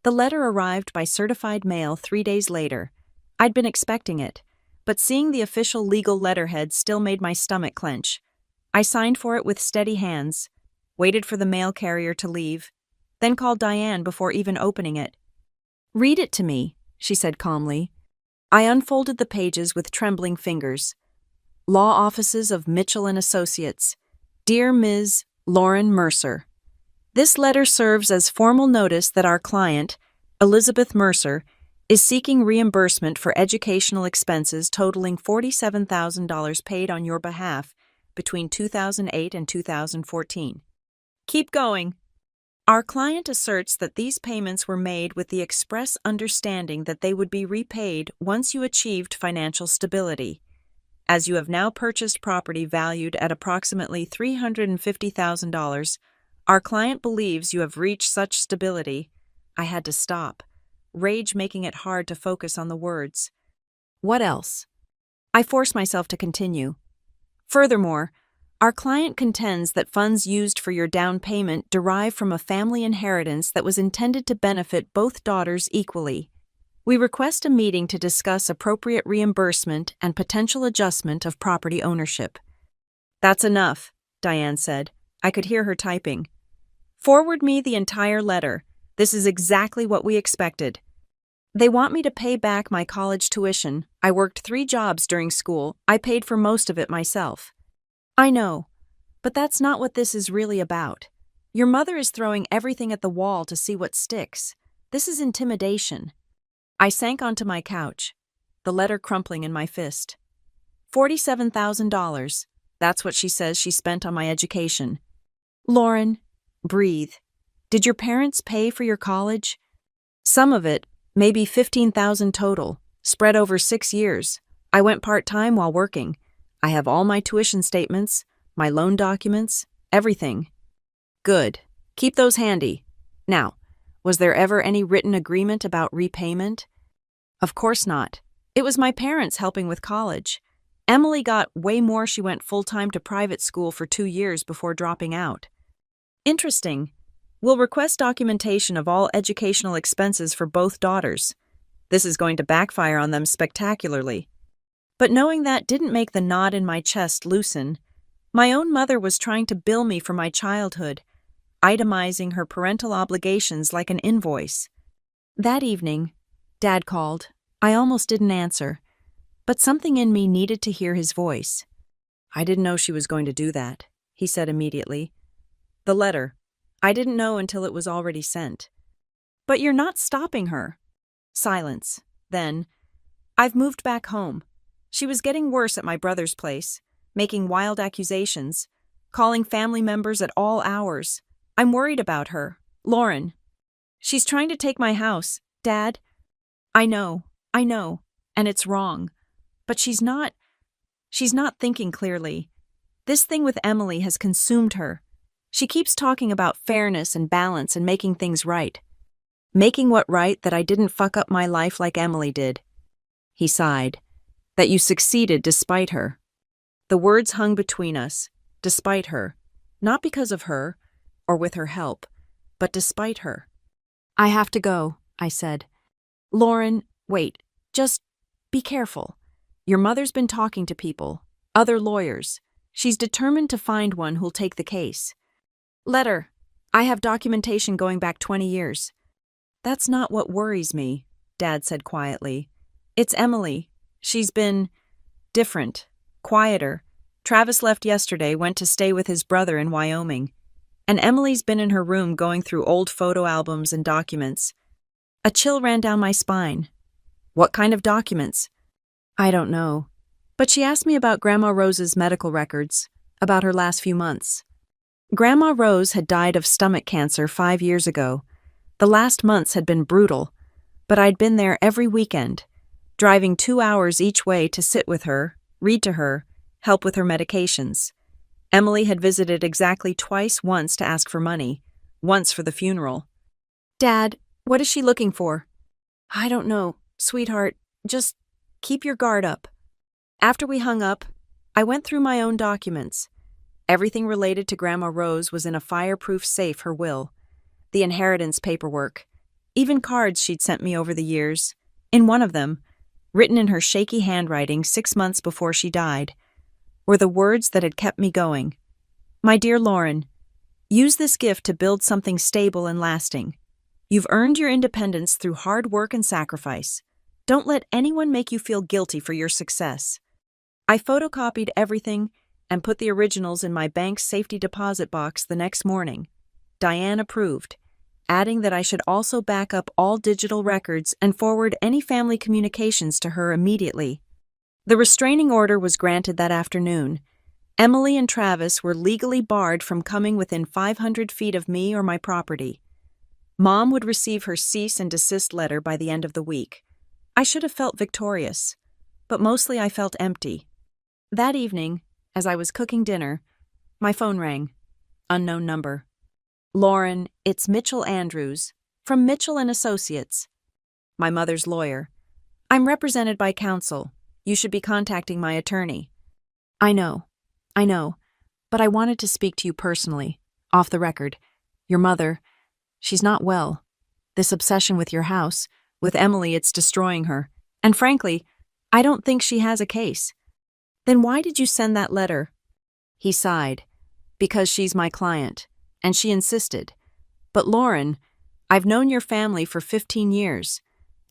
The letter arrived by certified mail 3 days later. I'd been expecting it, but seeing the official legal letterhead still made my stomach clench. I signed for it with steady hands, waited for the mail carrier to leave, then called Diane before even opening it. "Read it to me," she said calmly. I unfolded the pages with trembling fingers. Law Offices of Mitchell and Associates. Dear Ms. Lauren Mercer. This letter serves as formal notice that our client, Elizabeth Mercer, is seeking reimbursement for educational expenses totaling $47,000 paid on your behalf between 2008 and 2014. Keep going. Our client asserts that these payments were made with the express understanding that they would be repaid once you achieved financial stability. As you have now purchased property valued at approximately $350,000, our client believes you have reached such stability. I had to stop, rage making it hard to focus on the words. What else? I forced myself to continue. Furthermore, our client contends that funds used for your down payment derive from a family inheritance that was intended to benefit both daughters equally. We request a meeting to discuss appropriate reimbursement and potential adjustment of property ownership. That's enough, Diane said. I could hear her typing. Forward me the entire letter. This is exactly what we expected. They want me to pay back my college tuition. I worked 3 jobs during school. I paid for most of it myself. I know, but that's not what this is really about. Your mother is throwing everything at the wall to see what sticks. This is intimidation. I sank onto my couch, the letter crumpling in my fist. $47,000. That's what she says she spent on my education. Lauren, breathe. Did your parents pay for your college? Some of it, maybe $15,000 total, spread over 6 years. I went part-time while working. I have all my tuition statements, my loan documents, everything. Good. Keep those handy. Now, was there ever any written agreement about repayment? Of course not. It was my parents helping with college. Emily got way more. She went full-time to private school for 2 years before dropping out. Interesting. We'll request documentation of all educational expenses for both daughters. This is going to backfire on them spectacularly. But knowing that didn't make the knot in my chest loosen. My own mother was trying to bill me for my childhood, itemizing her parental obligations like an invoice. That evening, Dad called. I almost didn't answer, but something in me needed to hear his voice. I didn't know she was going to do that, he said immediately. The letter. I didn't know until it was already sent. But you're not stopping her. Silence. Then, I've moved back home. She was getting worse at my brother's place, making wild accusations, calling family members at all hours. I'm worried about her. Lauren. She's trying to take my house. Dad. I know, and it's wrong. But she's not thinking clearly. This thing with Emily has consumed her. She keeps talking about fairness and balance and making things right. Making what right that I didn't fuck up my life like Emily did. He sighed. That you succeeded despite her. The words hung between us, despite her, not because of her, or with her help, but despite her. I have to go, I said. Lauren, wait, just be careful. Your mother's been talking to people, other lawyers. She's determined to find one who'll take the case. Let her. I have documentation going back 20 years. That's not what worries me, Dad said quietly. It's Emily. She's been different, quieter. Travis left yesterday, went to stay with his brother in Wyoming. And Emily's been in her room going through old photo albums and documents. A chill ran down my spine. What kind of documents? I don't know. But she asked me about Grandma Rose's medical records, about her last few months. Grandma Rose had died of stomach cancer 5 years ago. The last months had been brutal, but I'd been there every weekend, driving 2 hours each way to sit with her, read to her, help with her medications. Emily had visited exactly twice, once to ask for money, once for the funeral. Dad, what is she looking for? I don't know, sweetheart. Just keep your guard up. After we hung up, I went through my own documents. Everything related to Grandma Rose was in a fireproof safe, her will, the inheritance paperwork, even cards she'd sent me over the years. In one of them, written in her shaky handwriting 6 months before she died, were the words that had kept me going. My dear Lauren, use this gift to build something stable and lasting. You've earned your independence through hard work and sacrifice. Don't let anyone make you feel guilty for your success. I photocopied everything and put the originals in my bank's safety deposit box the next morning. Diane approved, adding that I should also back up all digital records and forward any family communications to her immediately. The restraining order was granted that afternoon. Emily and Travis were legally barred from coming within 500 feet of me or my property. Mom would receive her cease and desist letter by the end of the week. I should have felt victorious, but mostly I felt empty. That evening, as I was cooking dinner, my phone rang. Unknown number. Lauren, it's Mitchell Andrews, from Mitchell and Associates. My mother's lawyer. I'm represented by counsel. You should be contacting my attorney. I know, but I wanted to speak to you personally, off the record. Your mother, she's not well. This obsession with your house, with Emily, it's destroying her. And frankly, I don't think she has a case. Then why did you send that letter? He sighed. Because she's my client, and she insisted. But Lauren, I've known your family for 15 years.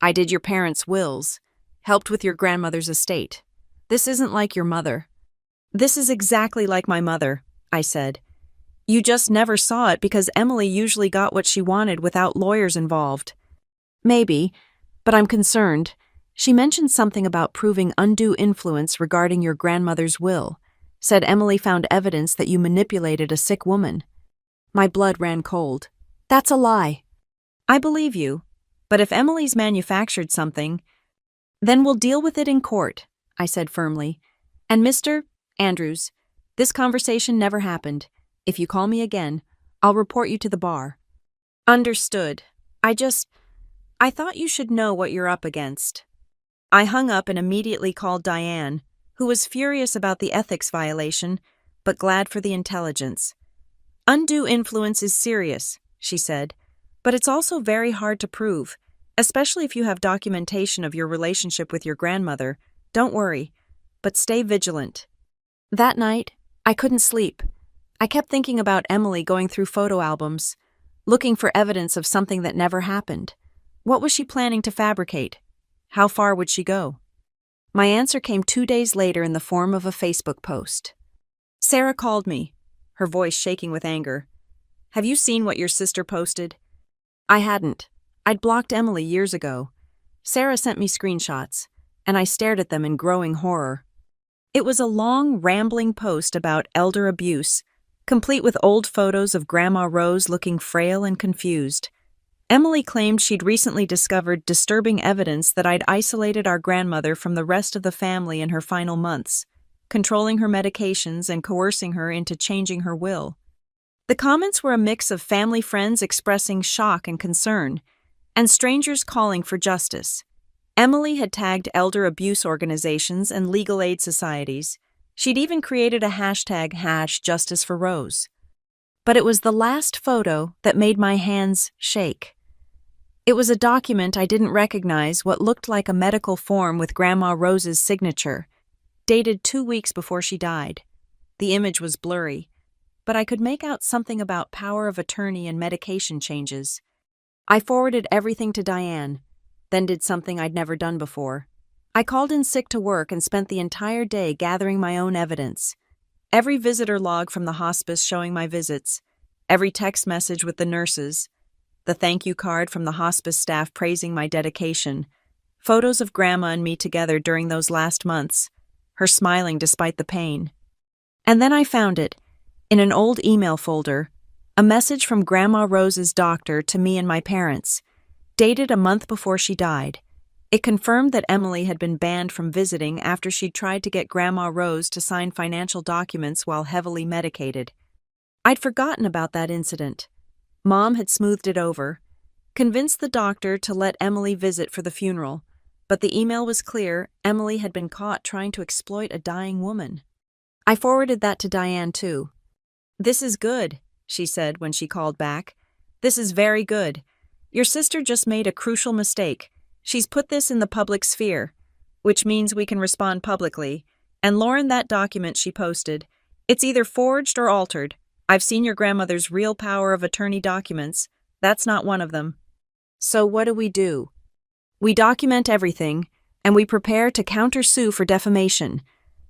I did your parents' wills, helped with your grandmother's estate. This isn't like your mother. This is exactly like my mother, I said. You just never saw it because Emily usually got what she wanted without lawyers involved. Maybe, but I'm concerned. She mentioned something about proving undue influence regarding your grandmother's will, said Emily found evidence that you manipulated a sick woman. My blood ran cold. That's a lie. I believe you, but if Emily's manufactured something, then we'll deal with it in court, I said firmly. And Mr. Andrews, this conversation never happened. If you call me again, I'll report you to the bar. Understood. I thought you should know what you're up against. I hung up and immediately called Diane, who was furious about the ethics violation, but glad for the intelligence. Undue influence is serious, she said, but it's also very hard to prove, especially if you have documentation of your relationship with your grandmother. Don't worry, but stay vigilant. That night, I couldn't sleep. I kept thinking about Emily going through photo albums, looking for evidence of something that never happened. What was she planning to fabricate? How far would she go? My answer came 2 days later in the form of a Facebook post. Sarah called me, her voice shaking with anger. Have you seen what your sister posted? I hadn't. I'd blocked Emily years ago. Sarah sent me screenshots, and I stared at them in growing horror. It was a long, rambling post about elder abuse, complete with old photos of Grandma Rose looking frail and confused. Emily claimed she'd recently discovered disturbing evidence that I'd isolated our grandmother from the rest of the family in her final months, controlling her medications and coercing her into changing her will. The comments were a mix of family friends expressing shock and concern, and strangers calling for justice. Emily had tagged elder abuse organizations and legal aid societies. She'd even created a hashtag #JusticeForRose. But it was the last photo that made my hands shake. It was a document I didn't recognize, what looked like a medical form with Grandma Rose's signature, dated 2 weeks before she died. The image was blurry, but I could make out something about power of attorney and medication changes. I forwarded everything to Diane, then did something I'd never done before. I called in sick to work and spent the entire day gathering my own evidence. Every visitor log from the hospice showing my visits, every text message with the nurses, the thank you card from the hospice staff praising my dedication, photos of Grandma and me together during those last months, her smiling despite the pain. And then I found it, in an old email folder, a message from Grandma Rose's doctor to me and my parents, dated a month before she died. It confirmed that Emily had been banned from visiting after she'd tried to get Grandma Rose to sign financial documents while heavily medicated. I'd forgotten about that incident. Mom had smoothed it over, convinced the doctor to let Emily visit for the funeral, but the email was clear: Emily had been caught trying to exploit a dying woman. I forwarded that to Diane too. This is good, she said when she called back. This is very good. Your sister just made a crucial mistake. She's put this in the public sphere, which means we can respond publicly. And Lauren, that document she posted, it's either forged or altered. I've seen your grandmother's real power of attorney documents. That's not one of them. So what do? We document everything, and we prepare to countersue for defamation.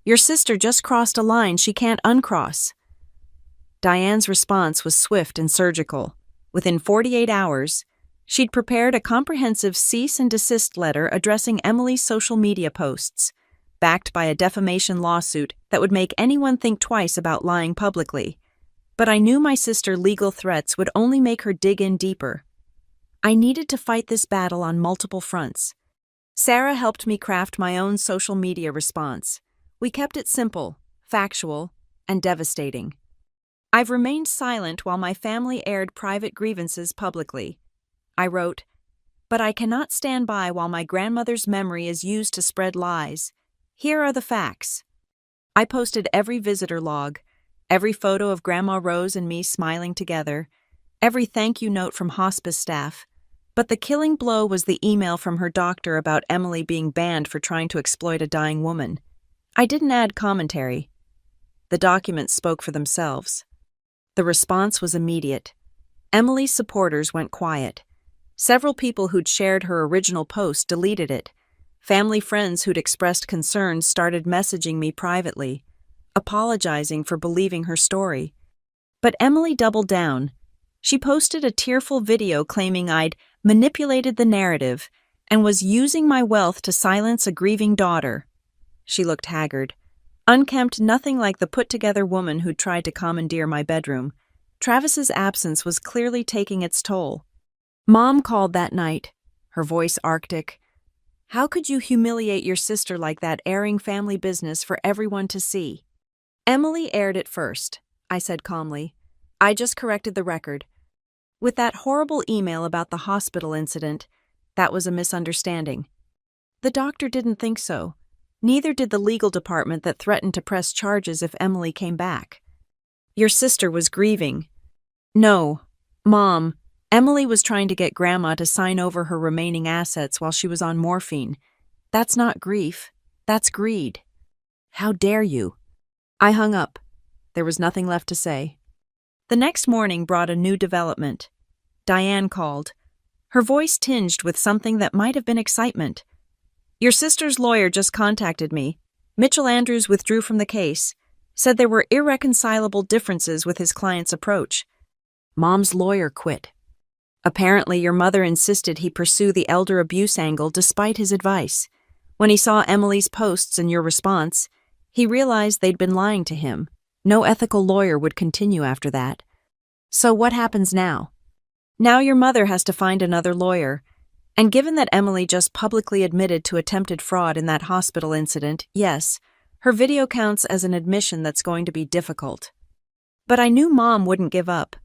Your sister just crossed a line she can't uncross. Diane's response was swift and surgical. Within 48 hours, she'd prepared a comprehensive cease and desist letter addressing Emily's social media posts, backed by a defamation lawsuit that would make anyone think twice about lying publicly. But I knew my sister's legal threats would only make her dig in deeper. I needed to fight this battle on multiple fronts. Sarah helped me craft my own social media response. We kept it simple, factual, and devastating. I've remained silent while my family aired private grievances publicly. I wrote, "But I cannot stand by while my grandmother's memory is used to spread lies. Here are the facts." I posted every visitor log, every photo of Grandma Rose and me smiling together, every thank you note from hospice staff. But the killing blow was the email from her doctor about Emily being banned for trying to exploit a dying woman. I didn't add commentary. The documents spoke for themselves. The response was immediate. Emily's supporters went quiet. Several people who'd shared her original post deleted it. Family friends who'd expressed concerns started messaging me privately, apologizing for believing her story. But Emily doubled down. She posted a tearful video claiming I'd manipulated the narrative and was using my wealth to silence a grieving daughter. She looked haggard, unkempt, nothing like the put-together woman who'd tried to commandeer my bedroom. Travis's absence was clearly taking its toll. Mom called that night, her voice arctic. "How could you humiliate your sister like that, airing family business for everyone to see?" "Emily aired it first," I said calmly. "I just corrected the record. With that horrible email about the hospital incident, that was a misunderstanding. The doctor didn't think so. Neither did the legal department that threatened to press charges if Emily came back. Your sister was grieving." "No, Mom. Emily was trying to get Grandma to sign over her remaining assets while she was on morphine. That's not grief. That's greed." "How dare you?" I hung up. There was nothing left to say. The next morning brought a new development. Diane called, her voice tinged with something that might have been excitement. "Your sister's lawyer just contacted me. Mitchell Andrews withdrew from the case, said there were irreconcilable differences with his client's approach." "Mom's lawyer quit." "Apparently your mother insisted he pursue the elder abuse angle despite his advice. When he saw Emily's posts and your response, he realized they'd been lying to him. No ethical lawyer would continue after that." "So what happens now?" "Now your mother has to find another lawyer. And given that Emily just publicly admitted to attempted fraud in that hospital incident, yes, her video counts as an admission that's going to be difficult. But I knew Mom wouldn't give up.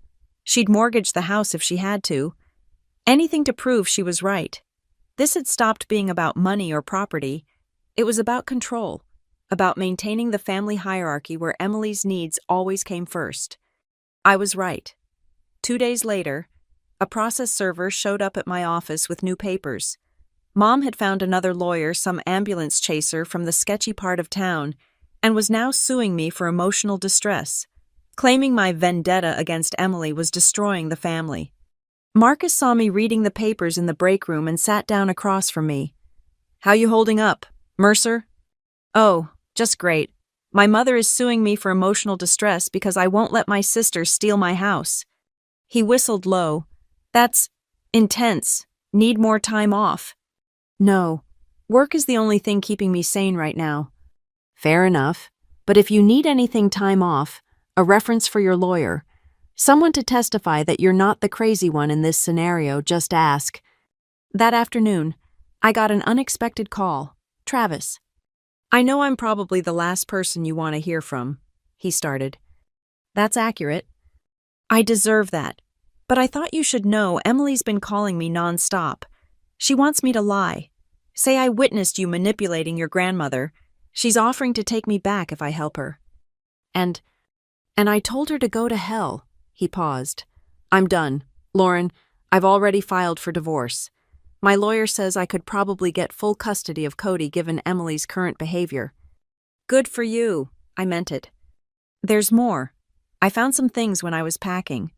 She'd mortgage the house if she had to. Anything to prove she was right. This had stopped being about money or property. It was about control, about maintaining the family hierarchy where Emily's needs always came first. I was right. 2 days later, a process server showed up at my office with new papers. Mom had found another lawyer, some ambulance chaser from the sketchy part of town, and was now suing me for emotional distress, claiming my vendetta against Emily was destroying the family. Marcus saw me reading the papers in the break room and sat down across from me. "How you holding up, Mercer?" "Oh, just great. My mother is suing me for emotional distress because I won't let my sister steal my house." He whistled low. "That's intense. Need more time off." "No, work is the only thing keeping me sane right now." "Fair enough. But if you need anything time off, a reference for your lawyer, someone to testify that you're not the crazy one in this scenario, just ask." That afternoon, I got an unexpected call. "Travis." "I know I'm probably the last person you want to hear from," he started. "That's accurate." "I deserve that. But I thought you should know Emily's been calling me nonstop. She wants me to lie. Say I witnessed you manipulating your grandmother. She's offering to take me back if I help her." And I told her to go to hell." He paused. "I'm done. Lauren, I've already filed for divorce. My lawyer says I could probably get full custody of Cody given Emily's current behavior." "Good for you." I meant it. "There's more. I found some things when I was packing.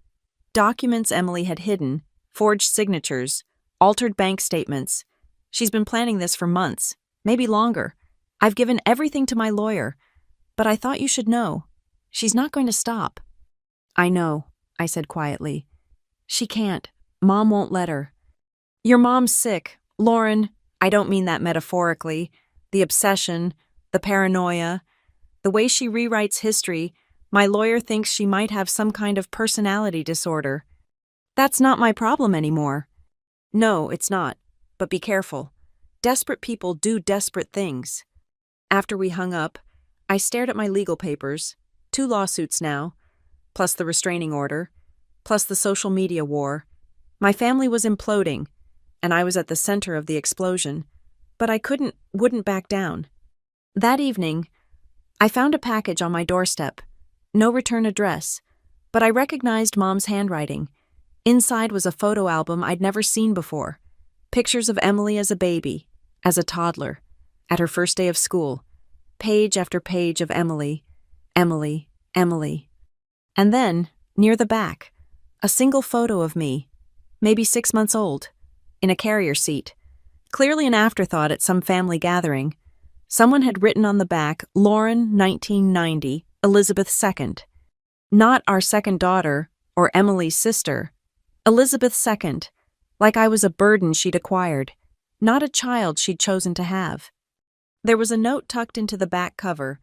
Documents Emily had hidden, forged signatures, altered bank statements. She's been planning this for months, maybe longer. I've given everything to my lawyer, but I thought you should know. She's not going to stop. I know, I said quietly. She can't. Mom won't let her. Your mom's sick. Lauren, I don't mean that metaphorically. The obsession, the paranoia, the way she rewrites history, my lawyer thinks she might have some kind of personality disorder. That's not my problem anymore. No, it's not. But be careful. Desperate people do desperate things. After we hung up, I stared at my legal papers, 2 lawsuits now, plus the restraining order, plus the social media war. My family was imploding, and I was at the center of the explosion, but I wouldn't back down. That evening, I found a package on my doorstep. No return address, but I recognized Mom's handwriting. Inside was a photo album I'd never seen before. Pictures of Emily as a baby, as a toddler, at her first day of school. Page after page of Emily, Emily, Emily. And then, near the back, a single photo of me, maybe 6 months old, in a carrier seat. Clearly an afterthought at some family gathering. Someone had written on the back, Lauren, 1990, Elizabeth II. Not our second daughter, or Emily's sister. Elizabeth II, like I was a burden she'd acquired, not a child she'd chosen to have. There was a note tucked into the back cover.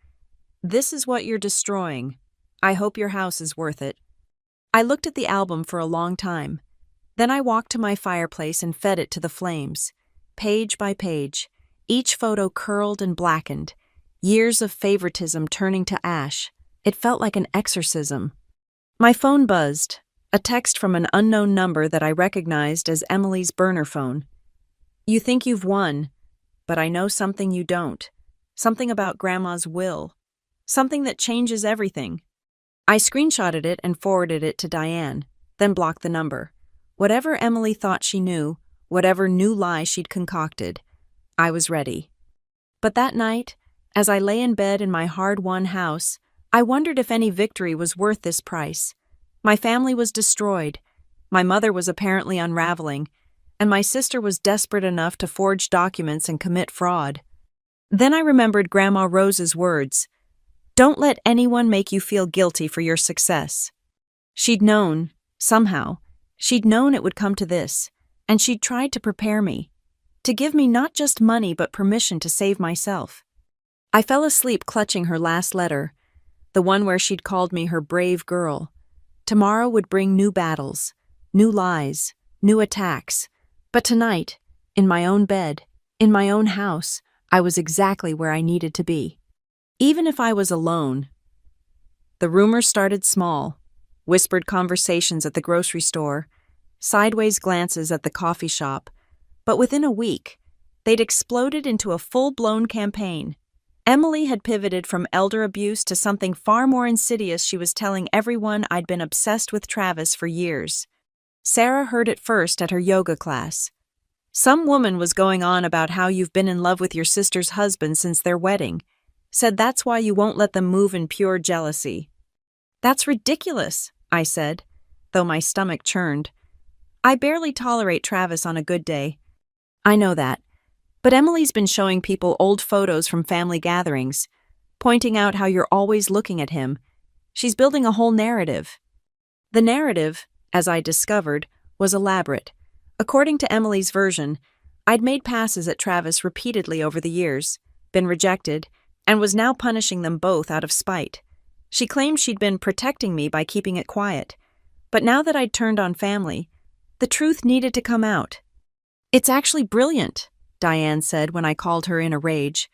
This is what you're destroying. I hope your house is worth it. I looked at the album for a long time. Then I walked to my fireplace and fed it to the flames. Page by page, each photo curled and blackened, years of favoritism turning to ash. It felt like an exorcism. My phone buzzed, a text from an unknown number that I recognized as Emily's burner phone. You think you've won, but I know something you don't. Something about Grandma's will. Something that changes everything. I screenshotted it and forwarded it to Diane, then blocked the number. Whatever Emily thought she knew, whatever new lie she'd concocted, I was ready. But that night, as I lay in bed in my hard-won house, I wondered if any victory was worth this price. My family was destroyed. My mother was apparently unraveling, and my sister was desperate enough to forge documents and commit fraud. Then I remembered Grandma Rose's words, "Don't let anyone make you feel guilty for your success." She'd known, somehow, she'd known it would come to this, and she'd tried to prepare me, to give me not just money but permission to save myself. I fell asleep clutching her last letter, the one where she'd called me her brave girl. Tomorrow would bring new battles, new lies, new attacks. But tonight, in my own bed, in my own house, I was exactly where I needed to be. Even if I was alone. The rumors started small, whispered conversations at the grocery store, sideways glances at the coffee shop, but within a week, they'd exploded into a full-blown campaign. Emily had pivoted from elder abuse to something far more insidious. She was telling everyone I'd been obsessed with Travis for years. Sarah heard it first at her yoga class. Some woman was going on about how you've been in love with your sister's husband since their wedding. Said that's why you won't let them move in pure jealousy. That's ridiculous, I said, though my stomach churned. I barely tolerate Travis on a good day. I know that. But Emily's been showing people old photos from family gatherings, pointing out how you're always looking at him. She's building a whole narrative. The narrative, as I discovered, was elaborate. According to Emily's version, I'd made passes at Travis repeatedly over the years, been rejected, and was now punishing them both out of spite. She claimed she'd been protecting me by keeping it quiet. But now that I'd turned on family, the truth needed to come out. It's actually brilliant, Diane said when I called her in a rage.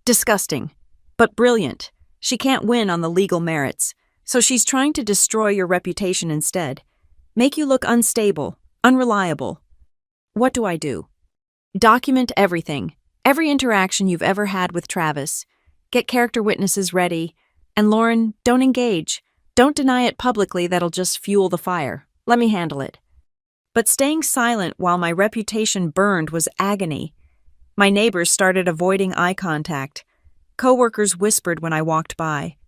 Disgusting, but brilliant. She can't win on the legal merits, so she's trying to destroy your reputation instead. Make you look unstable, unreliable. What do I do? Document everything, every interaction you've ever had with Travis. Get character witnesses ready. And Lauren, don't engage. Don't deny it publicly, that'll just fuel the fire. Let me handle it. But staying silent while my reputation burned was agony. My neighbors started avoiding eye contact. Coworkers whispered when I walked by.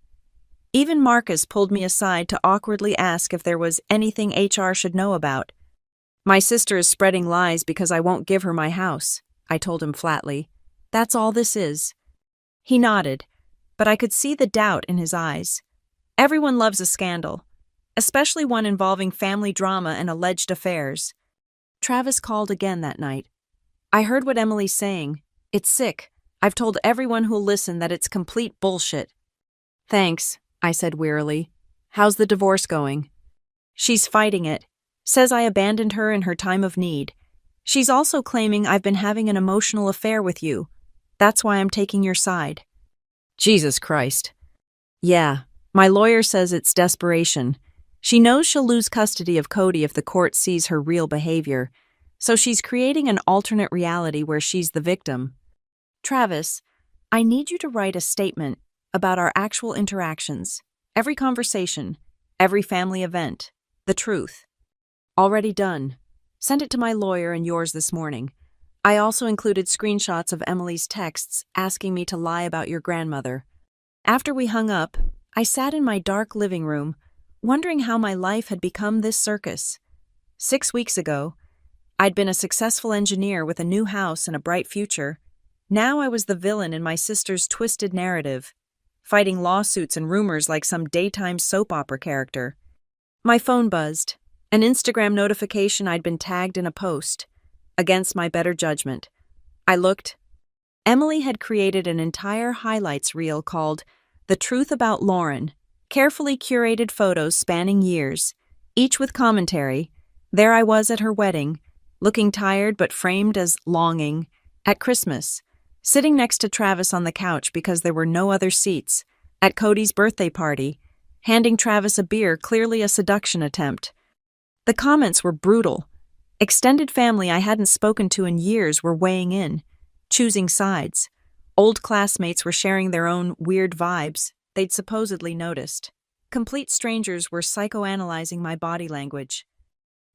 Even Marcus pulled me aside to awkwardly ask if there was anything HR should know about. My sister is spreading lies because I won't give her my house, I told him flatly. That's all this is. He nodded, but I could see the doubt in his eyes. Everyone loves a scandal, especially one involving family drama and alleged affairs. Travis called again that night. I heard what Emily's saying. It's sick. I've told everyone who'll listen that it's complete bullshit. Thanks, I said wearily. How's the divorce going? She's fighting it. Says I abandoned her in her time of need. She's also claiming I've been having an emotional affair with you. That's why I'm taking your side. Jesus Christ. Yeah, my lawyer says it's desperation. She knows she'll lose custody of Cody if the court sees her real behavior, so she's creating an alternate reality where she's the victim. Travis, I need you to write a statement about our actual interactions, every conversation, every family event, the truth. Already done. Sent it to my lawyer and yours this morning. I also included screenshots of Emily's texts asking me to lie about your grandmother. After we hung up, I sat in my dark living room, wondering how my life had become this circus. 6 weeks ago, I'd been a successful engineer with a new house and a bright future. Now I was the villain in my sister's twisted narrative, fighting lawsuits and rumors like some daytime soap opera character. My phone buzzed, an Instagram notification I'd been tagged in a post. Against my better judgment, I looked. Emily had created an entire highlights reel called The Truth About Lauren, carefully curated photos spanning years, each with commentary. There I was at her wedding, looking tired but framed as longing, at Christmas, sitting next to Travis on the couch because there were no other seats, at Cody's birthday party, handing Travis a beer, clearly a seduction attempt. The comments were brutal. Extended family I hadn't spoken to in years were weighing in, choosing sides. Old classmates were sharing their own weird vibes they'd supposedly noticed. Complete strangers were psychoanalyzing my body language.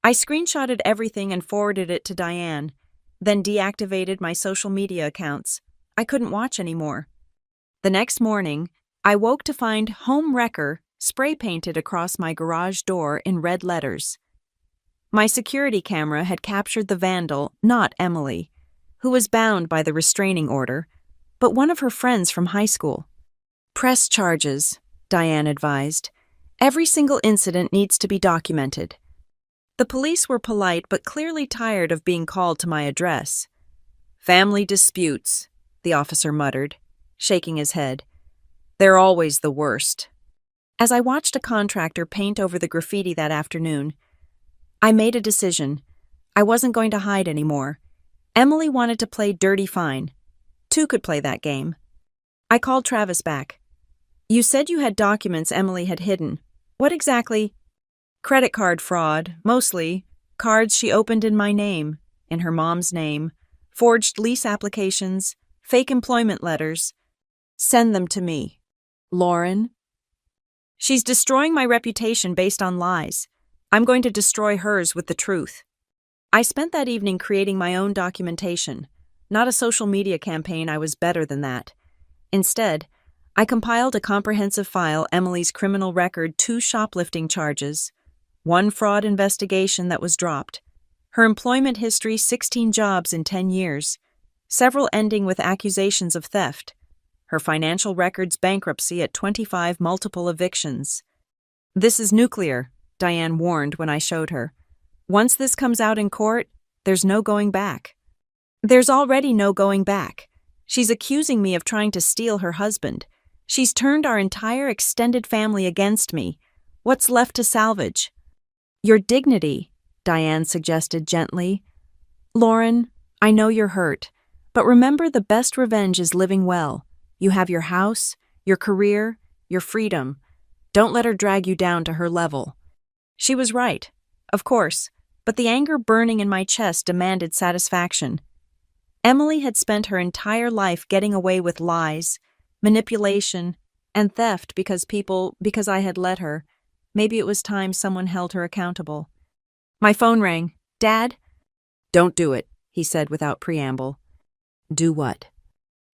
I screenshotted everything and forwarded it to Diane, then deactivated my social media accounts. I couldn't watch anymore. The next morning, I woke to find Home Wrecker spray painted across my garage door in red letters. My security camera had captured the vandal, not Emily, who was bound by the restraining order, but one of her friends from high school. Press charges, Diane advised. Every single incident needs to be documented. The police were polite but clearly tired of being called to my address. Family disputes, the officer muttered, shaking his head. They're always the worst. As I watched a contractor paint over the graffiti that afternoon, I made a decision. I wasn't going to hide anymore. Emily wanted to play dirty fine. Two could play that game. I called Travis back. You said you had documents Emily had hidden. What exactly? Credit card fraud, mostly. Cards she opened in my name, in her mom's name. Forged lease applications, fake employment letters. Send them to me. Lauren? She's destroying my reputation based on lies. I'm going to destroy hers with the truth. I spent that evening creating my own documentation. Not a social media campaign, I was better than that. Instead, I compiled a comprehensive file: Emily's criminal record, 2 shoplifting charges, 1 fraud investigation that was dropped, her employment history, 16 jobs in 10 years, several ending with accusations of theft, her financial records, bankruptcy at 25 multiple evictions. This is nuclear, Diane warned when I showed her. Once this comes out in court, there's no going back. There's already no going back. She's accusing me of trying to steal her husband. She's turned our entire extended family against me. What's left to salvage? Your dignity, Diane suggested gently. Lauren, I know you're hurt, but remember the best revenge is living well. You have your house, your career, your freedom. Don't let her drag you down to her level. She was right, of course, but the anger burning in my chest demanded satisfaction. Emily had spent her entire life getting away with lies, manipulation, and theft because I had let her. Maybe it was time someone held her accountable. My phone rang. Dad? Don't do it, he said without preamble. Do what?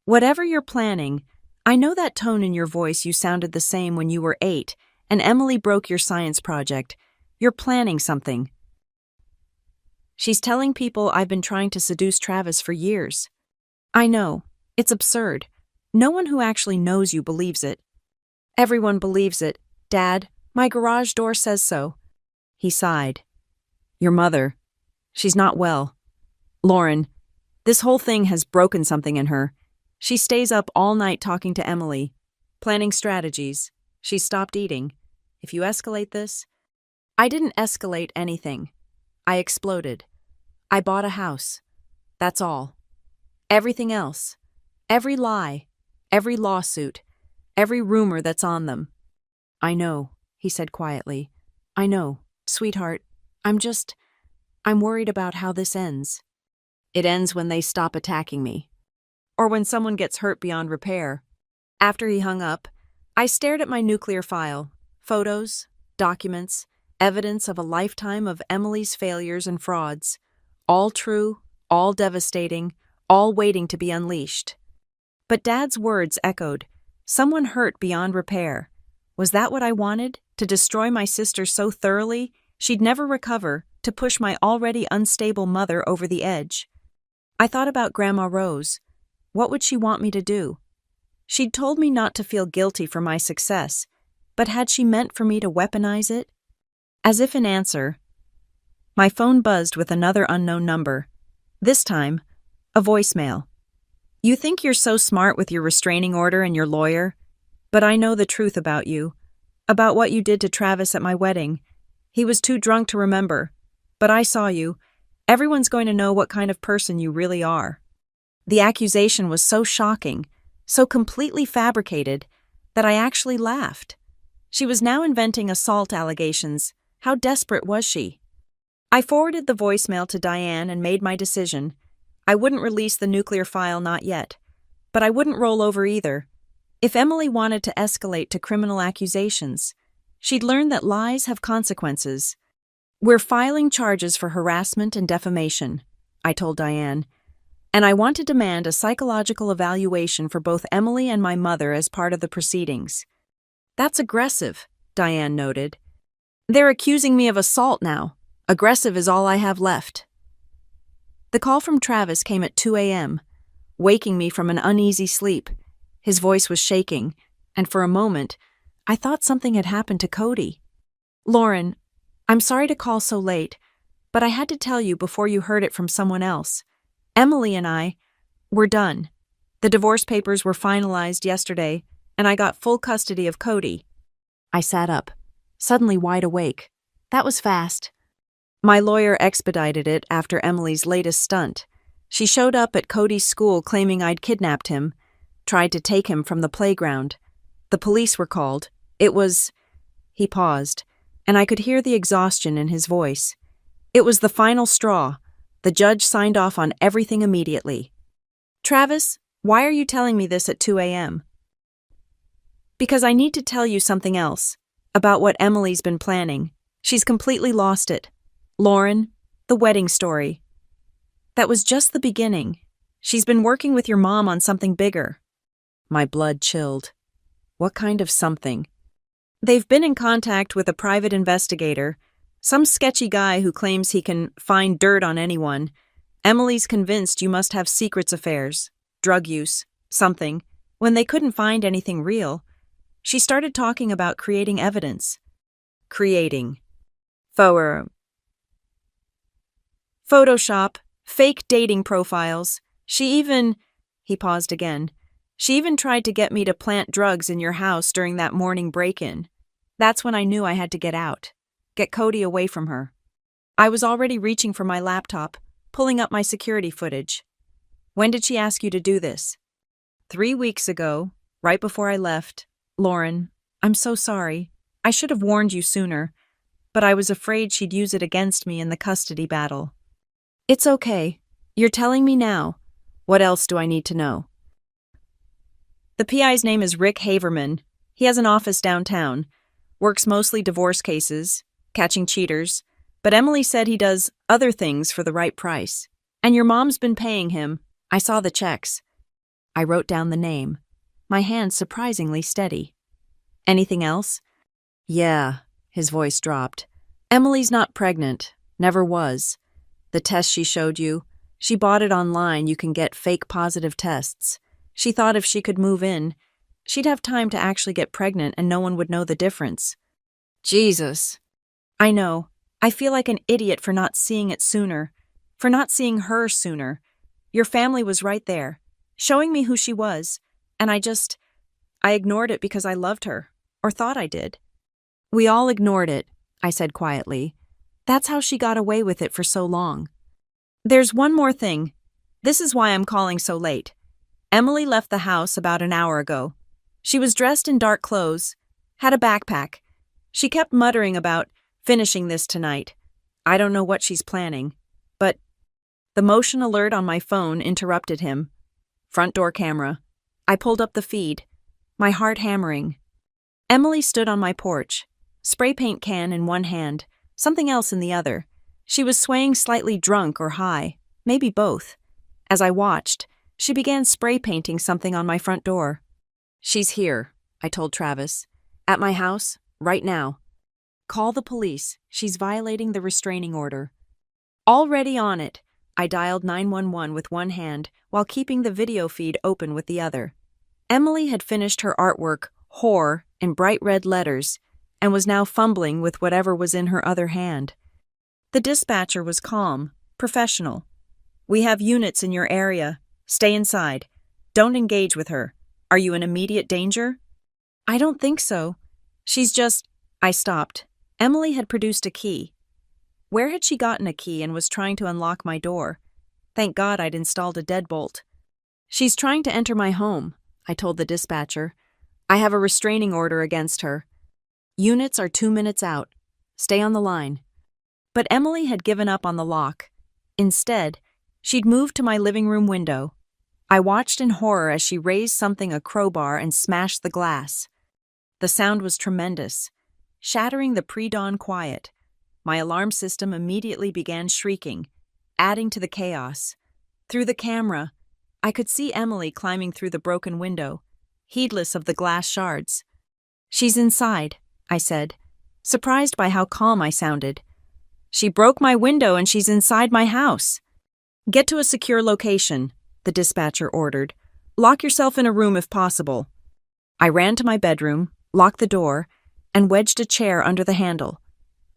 Whatever you're planning, I know that tone in your voice. You sounded the same when you were 8, and Emily broke your science project. You're planning something. She's telling people I've been trying to seduce Travis for years. I know. It's absurd. No one who actually knows you believes it. Everyone believes it. Dad, my garage door says so. He sighed. Your mother. She's not well. Lauren, this whole thing has broken something in her. She stays up all night talking to Emily, planning strategies. She stopped eating. If you escalate this... I didn't escalate anything. I exploded. I bought a house. That's all. Everything else. Every lie. Every lawsuit. Every rumor that's on them. I know, he said quietly. I know, sweetheart. I'm worried about how this ends. It ends when they stop attacking me. Or when someone gets hurt beyond repair. After he hung up, I stared at my nuclear file. Photos, documents, evidence of a lifetime of Emily's failures and frauds. All true, all devastating, all waiting to be unleashed. But Dad's words echoed. Someone hurt beyond repair. Was that what I wanted? To destroy my sister so thoroughly she'd never recover, to push my already unstable mother over the edge. I thought about Grandma Rose. What would she want me to do? She'd told me not to feel guilty for my success, but had she meant for me to weaponize it? As if in answer, my phone buzzed with another unknown number. This time, a voicemail. You think you're so smart with your restraining order and your lawyer, but I know the truth about you, about what you did to Travis at my wedding. He was too drunk to remember, but I saw you. Everyone's going to know what kind of person you really are. The accusation was so shocking, so completely fabricated, that I actually laughed. She was now inventing assault allegations. How desperate was she? I forwarded the voicemail to Diane and made my decision. I wouldn't release the nuclear file, not yet. But I wouldn't roll over either. If Emily wanted to escalate to criminal accusations, she'd learn that lies have consequences. We're filing charges for harassment and defamation, I told Diane, and I want to demand a psychological evaluation for both Emily and my mother as part of the proceedings. That's aggressive, Diane noted. They're accusing me of assault now. Aggressive is all I have left. The call from Travis came at 2 a.m., waking me from an uneasy sleep. His voice was shaking, and for a moment, I thought something had happened to Cody. Lauren, I'm sorry to call so late, but I had to tell you before you heard it from someone else. Emily and I, we're done. The divorce papers were finalized yesterday, and I got full custody of Cody. I sat up, suddenly wide awake. That was fast. My lawyer expedited it after Emily's latest stunt. She showed up at Cody's school claiming I'd kidnapped him, tried to take him from the playground. The police were called. It was... He paused, and I could hear the exhaustion in his voice. It was the final straw. The judge signed off on everything immediately. Travis, why are you telling me this at 2 a.m.? Because I need to tell you something else, about what Emily's been planning. She's completely lost it. Lauren, the wedding story. That was just the beginning. She's been working with your mom on something bigger. My blood chilled. What kind of something? They've been in contact with a private investigator, some sketchy guy who claims he can find dirt on anyone. Emily's convinced you must have secrets affairs, drug use, something. When they couldn't find anything real, she started talking about creating evidence. Creating. Photoshop, fake dating profiles. She even... He paused again. She even tried to get me to plant drugs in your house during that morning break-in. That's when I knew I had to get out. Get Cody away from her. I was already reaching for my laptop, pulling up my security footage. When did she ask you to do this? 3 weeks ago, right before I left. Lauren, I'm so sorry. I should have warned you sooner, but I was afraid she'd use it against me in the custody battle. It's okay. You're telling me now. What else do I need to know? The PI's name is Rick Haverman. He has an office downtown. Works mostly divorce cases, catching cheaters, but Emily said he does other things for the right price. And your mom's been paying him. I saw the checks. I wrote down the name. my hand surprisingly steady. Anything else? Yeah, his voice dropped. Emily's not pregnant. Never was. The test she showed you, she bought it online. You can get fake positive tests. She thought if she could move in, she'd have time to actually get pregnant and no one would know the difference. Jesus. I know. I feel like an idiot for not seeing it sooner. For not seeing her sooner. Your family was right there, showing me who she was, and I ignored it because I loved her, or thought I did. We all ignored it, I said quietly. That's how she got away with it for so long. There's one more thing. This is why I'm calling so late. Emily left the house about an hour ago. She was dressed in dark clothes, had a backpack. She kept muttering about finishing this tonight. I don't know what she's planning, but the motion alert on my phone interrupted him. Front door camera. I pulled up the feed, my heart hammering. Emily stood on my porch, spray paint can in one hand, something else in the other. She was swaying slightly drunk or high, maybe both. As I watched, she began spray painting something on my front door. She's here, I told Travis. At my house, right now. Call the police. She's violating the restraining order. Already on it. I dialed 911 with one hand while keeping the video feed open with the other. Emily had finished her artwork, whore, in bright red letters, and was now fumbling with whatever was in her other hand. The dispatcher was calm, professional. We have units in your area. Stay inside. Don't engage with her. Are you in immediate danger? I don't think so. I stopped. Emily had produced a key. Where had she gotten a key and was trying to unlock my door? Thank God I'd installed a deadbolt. She's trying to enter my home, I told the dispatcher. I have a restraining order against her. Units are 2 minutes out. Stay on the line. But Emily had given up on the lock. Instead, she'd moved to my living room window. I watched in horror as she raised something a crowbar and smashed the glass. The sound was tremendous, shattering the pre-dawn quiet. My alarm system immediately began shrieking, adding to the chaos. Through the camera, I could see Emily climbing through the broken window, heedless of the glass shards. She's inside, I said, surprised by how calm I sounded. She broke my window and she's inside my house. Get to a secure location, the dispatcher ordered. Lock yourself in a room if possible. I ran to my bedroom, locked the door, and wedged a chair under the handle.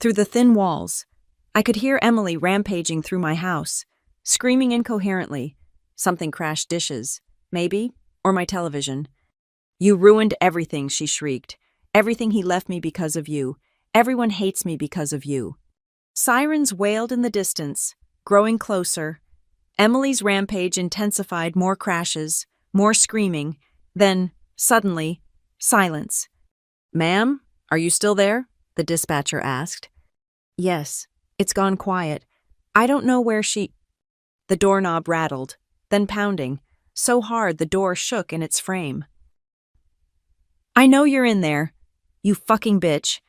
Through the thin walls, I could hear Emily rampaging through my house, screaming incoherently. Something crashed dishes, maybe, or my television. You ruined everything, she shrieked. Everything he left me because of you. Everyone hates me because of you. Sirens wailed in the distance, growing closer. Emily's rampage intensified, more crashes, more screaming. Then, suddenly, silence. Ma'am, are you still there? The dispatcher asked. Yes, it's gone quiet. I don't know where she... The doorknob rattled, then pounding, so hard the door shook in its frame. I know you're in there. You fucking bitch.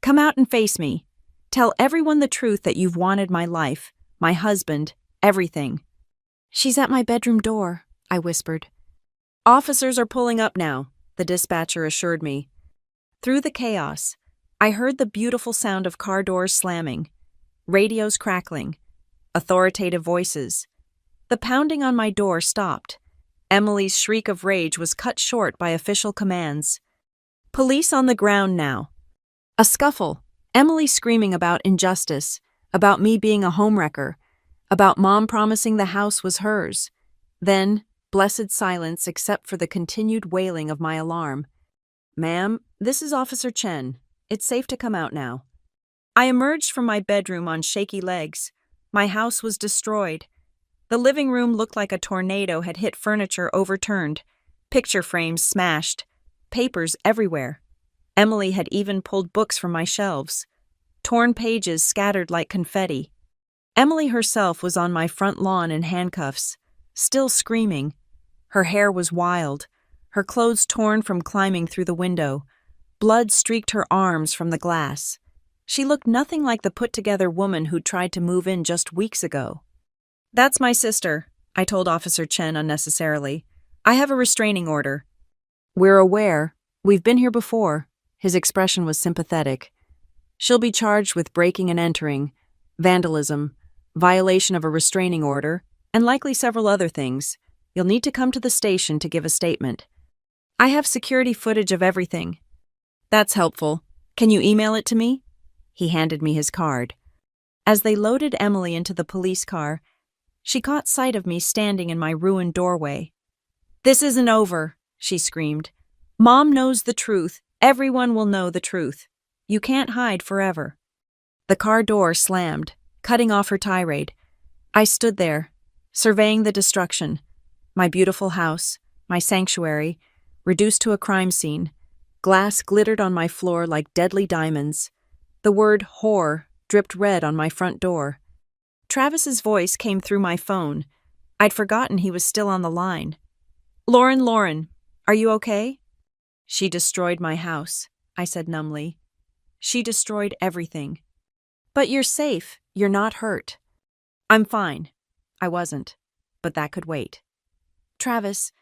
Come out and face me. Tell everyone the truth that you've wanted my life, my husband, everything. She's at my bedroom door, I whispered. Officers are pulling up now, the dispatcher assured me. Through the chaos, I heard the beautiful sound of car doors slamming, radios crackling, authoritative voices. The pounding on my door stopped. Emily's shriek of rage was cut short by official commands. Police on the ground now. A scuffle, Emily screaming about injustice, about me being a homewrecker, about Mom promising the house was hers. Then, blessed silence except for the continued wailing of my alarm. Ma'am, this is Officer Chen. It's safe to come out now. I emerged from my bedroom on shaky legs. My house was destroyed. The living room looked like a tornado had hit furniture overturned, picture frames smashed, papers everywhere. Emily had even pulled books from my shelves, torn pages scattered like confetti. Emily herself was on my front lawn in handcuffs, still screaming. Her hair was wild, her clothes torn from climbing through the window. Blood streaked her arms from the glass. She looked nothing like the put-together woman who'd tried to move in just weeks ago. That's my sister, I told Officer Chen unnecessarily. I have a restraining order. We're aware. We've been here before. His expression was sympathetic. She'll be charged with breaking and entering, vandalism, violation of a restraining order, and likely several other things. You'll need to come to the station to give a statement. I have security footage of everything. That's helpful. Can you email it to me? He handed me his card. As they loaded Emily into the police car, she caught sight of me standing in my ruined doorway. "This isn't over," she screamed. "Mom knows the truth. Everyone will know the truth. You can't hide forever." The car door slammed, cutting off her tirade. I stood there, surveying the destruction. My beautiful house, my sanctuary, reduced to a crime scene. Glass glittered on my floor like deadly diamonds. The word whore dripped red on my front door. Travis's voice came through my phone. I'd forgotten he was still on the line. Lauren, are you okay?" "She destroyed my house," I said numbly. "She destroyed everything." "But you're safe. You're not hurt." "I'm fine." I wasn't, but that could wait. "Travis,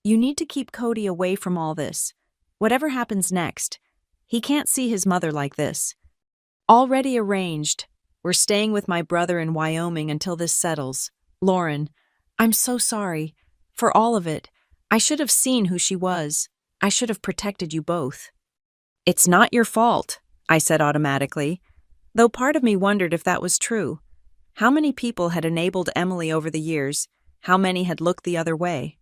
you need to keep Cody away from all this. Whatever happens next, he can't see his mother like this. Already arranged. We're staying with my brother in Wyoming until this settles. Lauren, I'm so sorry. For all of it. I should have seen who she was. I should have protected you both." "It's not your fault," I said automatically, though part of me wondered if that was true. How many people had enabled Emily over the years? How many had looked the other way?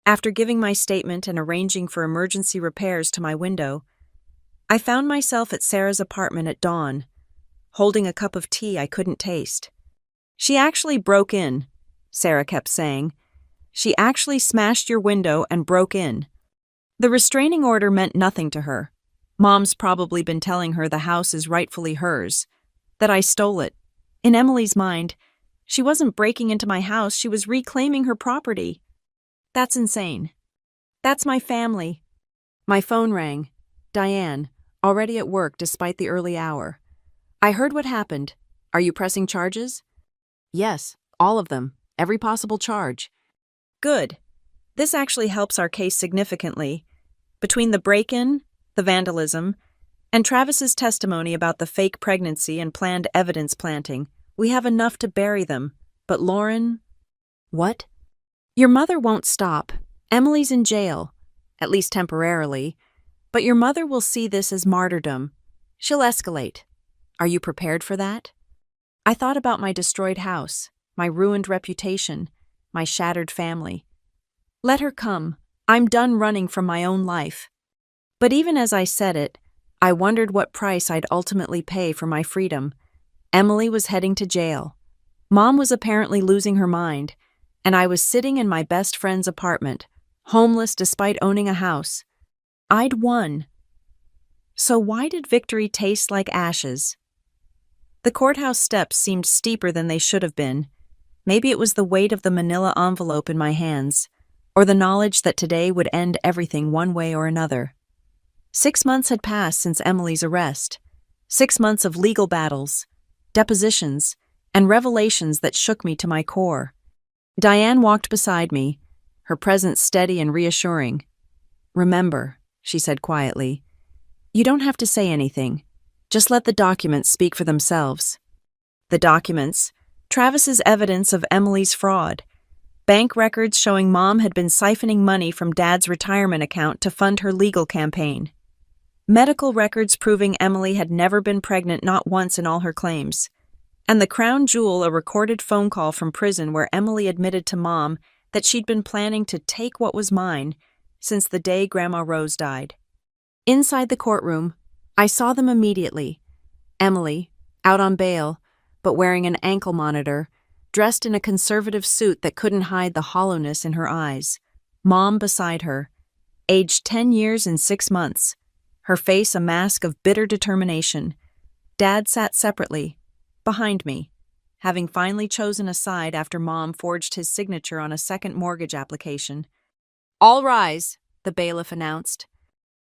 After giving my statement and arranging for emergency repairs to my window, I found myself at Sarah's apartment at dawn, holding a cup of tea I couldn't taste. "She actually broke in," Sarah kept saying. "She actually smashed your window and broke in." The restraining order meant nothing to her. Mom's probably been telling her the house is rightfully hers, that I stole it. In Emily's mind, she wasn't breaking into my house, she was reclaiming her property. That's insane. That's my family. My phone rang. Diane, already at work despite the early hour. "I heard what happened. Are you pressing charges?" "Yes, all of them. Every possible charge." "Good. This actually helps our case significantly. Between the break-in, the vandalism, and Travis's testimony about the fake pregnancy and planned evidence planting, we have enough to bury them. But Lauren..." "What?" "Your mother won't stop. Emily's in jail, at least temporarily. But your mother will see this as martyrdom. She'll escalate. Are you prepared for that?" I thought about my destroyed house, my ruined reputation, my shattered family. Let her come. I'm done running from my own life. But even as I said it, I wondered what price I'd ultimately pay for my freedom. Emily was heading to jail. Mom was apparently losing her mind, and I was sitting in my best friend's apartment, homeless despite owning a house. I'd won. So why did victory taste like ashes? The courthouse steps seemed steeper than they should have been. Maybe it was the weight of the manila envelope in my hands, or the knowledge that today would end everything one way or another. 6 months had passed since Emily's arrest. 6 months of legal battles, depositions, and revelations that shook me to my core. Diane walked beside me, her presence steady and reassuring. "Remember," she said quietly, "you don't have to say anything. Just let the documents speak for themselves." The documents, Travis's evidence of Emily's fraud, bank records showing Mom had been siphoning money from Dad's retirement account to fund her legal campaign. Medical records proving Emily had never been pregnant not once in all her claims. And the crown jewel, a recorded phone call from prison where Emily admitted to Mom that she'd been planning to take what was mine since the day Grandma Rose died. Inside the courtroom, I saw them immediately. Emily, out on bail, but wearing an ankle monitor, dressed in a conservative suit that couldn't hide the hollowness in her eyes. Mom beside her, aged 10 years and 6 months, her face a mask of bitter determination. Dad sat separately, behind me, having finally chosen a side after Mom forged his signature on a second mortgage application. "All rise," the bailiff announced.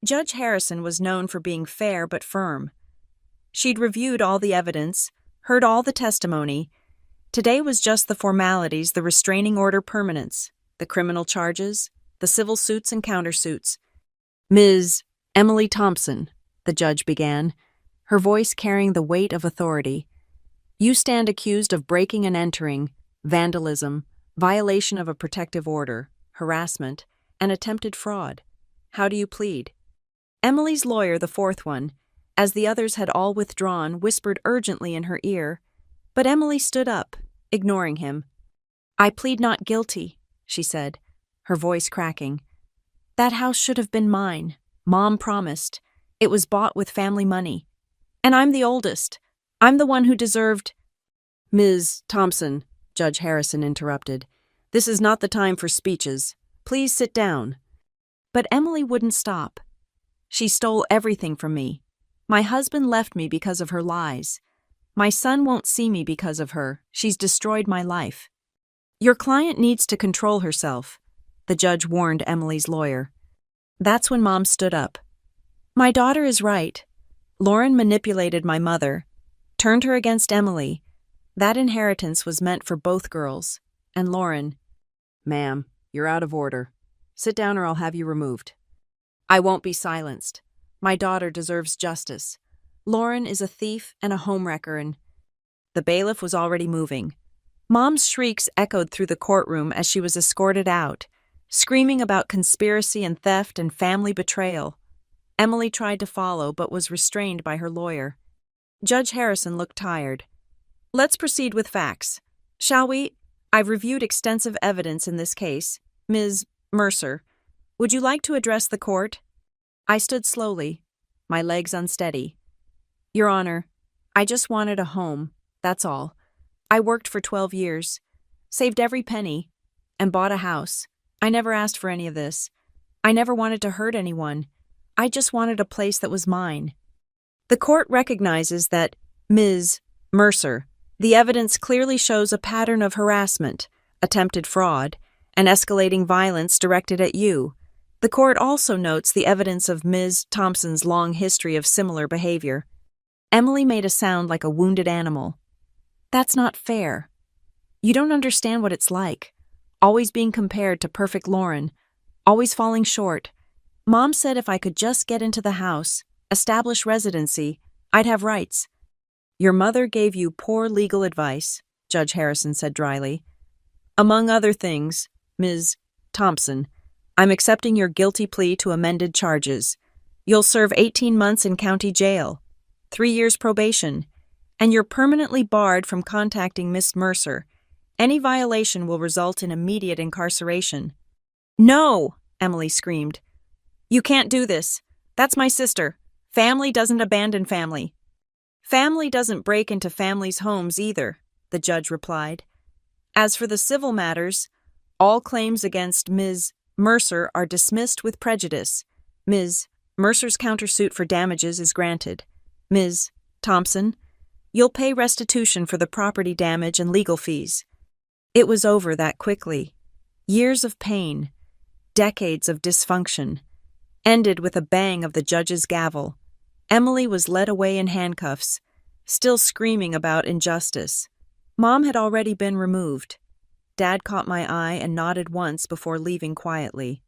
Judge Harrison was known for being fair but firm. She'd reviewed all the evidence, heard all the testimony. Today was just the formalities, the restraining order permanence, the criminal charges, the civil suits and countersuits. Ms. Emily Thompson, the judge began, her voice carrying the weight of authority. You stand accused of breaking and entering, vandalism, violation of a protective order, harassment, and attempted fraud. How do you plead? Emily's lawyer, the fourth one, as the others had all withdrawn, whispered urgently in her ear, but Emily stood up, ignoring him. I plead not guilty, she said, her voice cracking. That house should have been mine. Mom promised. It was bought with family money. And I'm the oldest. I'm the one who deserved— Ms. Thompson, Judge Harrison interrupted. This is not the time for speeches. Please sit down. But Emily wouldn't stop. She stole everything from me. My husband left me because of her lies. My son won't see me because of her. She's destroyed my life. Your client needs to control herself, the judge warned Emily's lawyer. That's when Mom stood up. My daughter is right. Lauren manipulated my mother, turned her against Emily. That inheritance was meant for both girls. And Lauren— Ma'am, you're out of order. Sit down or I'll have you removed. I won't be silenced. My daughter deserves justice. Lauren is a thief and a homewrecker, and— The bailiff was already moving. Mom's shrieks echoed through the courtroom as she was escorted out, screaming about conspiracy and theft and family betrayal. Emily tried to follow but was restrained by her lawyer. Judge Harrison looked tired. Let's proceed with facts. Shall we? I've reviewed extensive evidence in this case. Ms. Mercer, would you like to address the court? I stood slowly, my legs unsteady. Your Honor, I just wanted a home, that's all. I worked for 12 years, saved every penny, and bought a house. I never asked for any of this. I never wanted to hurt anyone. I just wanted a place that was mine. The court recognizes that, Ms. Mercer, the evidence clearly shows a pattern of harassment, attempted fraud, and escalating violence directed at you. The court also notes the evidence of Ms. Thompson's long history of similar behavior. Emily made a sound like a wounded animal. That's not fair. You don't understand what it's like. Always being compared to perfect Lauren. Always falling short. Mom said if I could just get into the house, establish residency, I'd have rights. Your mother gave you poor legal advice, Judge Harrison said dryly. Among other things, Ms. Thompson, I'm accepting your guilty plea to amended charges. You'll serve 18 months in county jail, 3 years probation, and you're permanently barred from contacting Miss Mercer. Any violation will result in immediate incarceration. No, Emily screamed. You can't do this. That's my sister. Family doesn't abandon family. Family doesn't break into families' homes either, the judge replied. As for the civil matters, all claims against Ms. Mercer are dismissed with prejudice. Ms. Mercer's countersuit for damages is granted. Ms. Thompson, you'll pay restitution for the property damage and legal fees. It was over that quickly. Years of pain, decades of dysfunction, ended with a bang of the judge's gavel. Emily was led away in handcuffs, still screaming about injustice. Mom had already been removed. Dad caught my eye and nodded once before leaving quietly.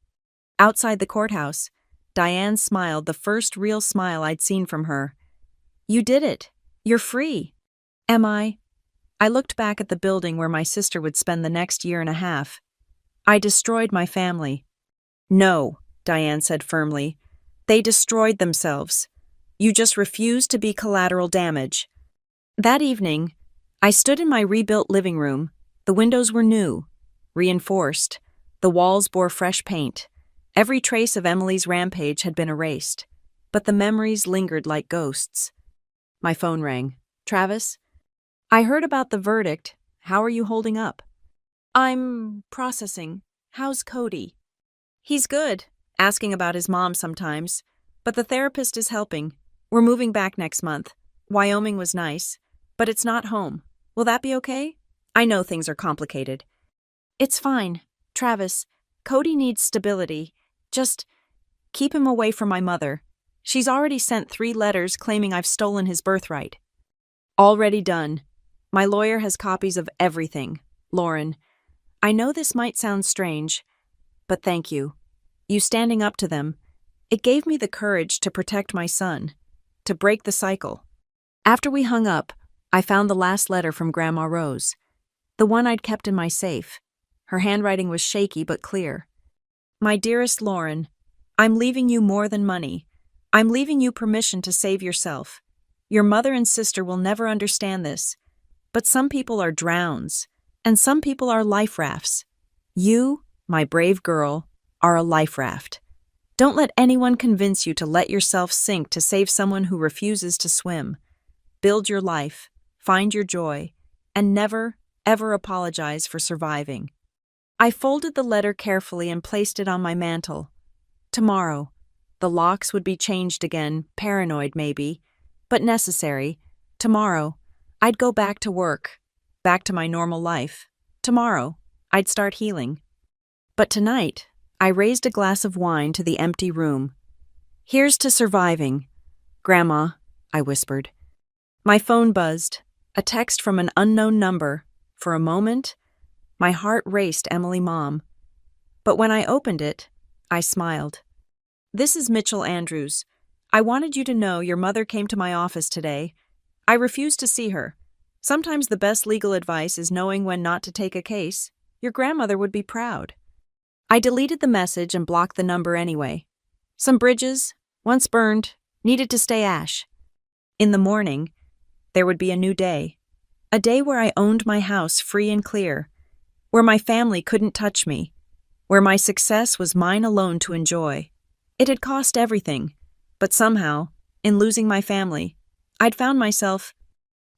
Outside the courthouse, Diane smiled, the first real smile I'd seen from her. You did it. You're free. Am I? I looked back at the building where my sister would spend the next year and a half. I destroyed my family. No, Diane said firmly. They destroyed themselves. You just refused to be collateral damage. That evening, I stood in my rebuilt living room. The windows were new, reinforced. The walls bore fresh paint. Every trace of Emily's rampage had been erased, but the memories lingered like ghosts. My phone rang. Travis? I heard about the verdict. How are you holding up? I'm processing. How's Cody? He's good, asking about his mom sometimes, but the therapist is helping. We're moving back next month. Wyoming was nice, but it's not home. Will that be okay? I know things are complicated. It's fine. Travis, Cody needs stability. Just keep him away from my mother. She's already sent 3 letters claiming I've stolen his birthright. Already done. My lawyer has copies of everything. Lauren, I know this might sound strange, but thank you. You standing up to them. It gave me the courage to protect my son, to break the cycle. After we hung up, I found the last letter from Grandma Rose, the one I'd kept in my safe. Her handwriting was shaky but clear. My dearest Lauren, I'm leaving you more than money. I'm leaving you permission to save yourself. Your mother and sister will never understand this, but some people are drowns, and some people are life rafts. You, my brave girl, are a life raft. Don't let anyone convince you to let yourself sink to save someone who refuses to swim. Build your life, find your joy, and never, ever apologize for surviving. I folded the letter carefully and placed it on my mantel. Tomorrow, the locks would be changed again, paranoid maybe, but necessary. Tomorrow, I'd go back to work, back to my normal life. Tomorrow, I'd start healing. But tonight, I raised a glass of wine to the empty room. Here's to surviving. Grandma, I whispered. My phone buzzed, a text from an unknown number. For a moment, my heart raced Emily Mom. But when I opened it, I smiled. This is Mitchell Andrews. I wanted you to know your mother came to my office today. I refused to see her. Sometimes the best legal advice is knowing when not to take a case. Your grandmother would be proud. I deleted the message and blocked the number anyway. Some bridges, once burned, needed to stay ash. In the morning, there would be a new day. A day where I owned my house free and clear, where my family couldn't touch me, where my success was mine alone to enjoy. It had cost everything, but somehow, in losing my family, I'd found myself.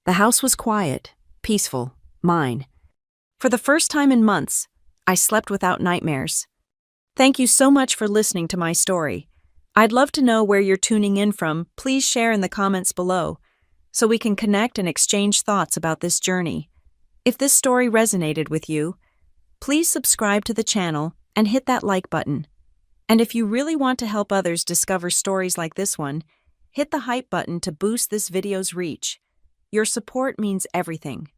The house was quiet, peaceful, mine. For the first time in months, I slept without nightmares. Thank you so much for listening to my story. I'd love to know where you're tuning in from. Please share in the comments below, so we can connect and exchange thoughts about this journey. If this story resonated with you, please subscribe to the channel and hit that like button. And if you really want to help others discover stories like this one, hit the hype button to boost this video's reach. Your support means everything.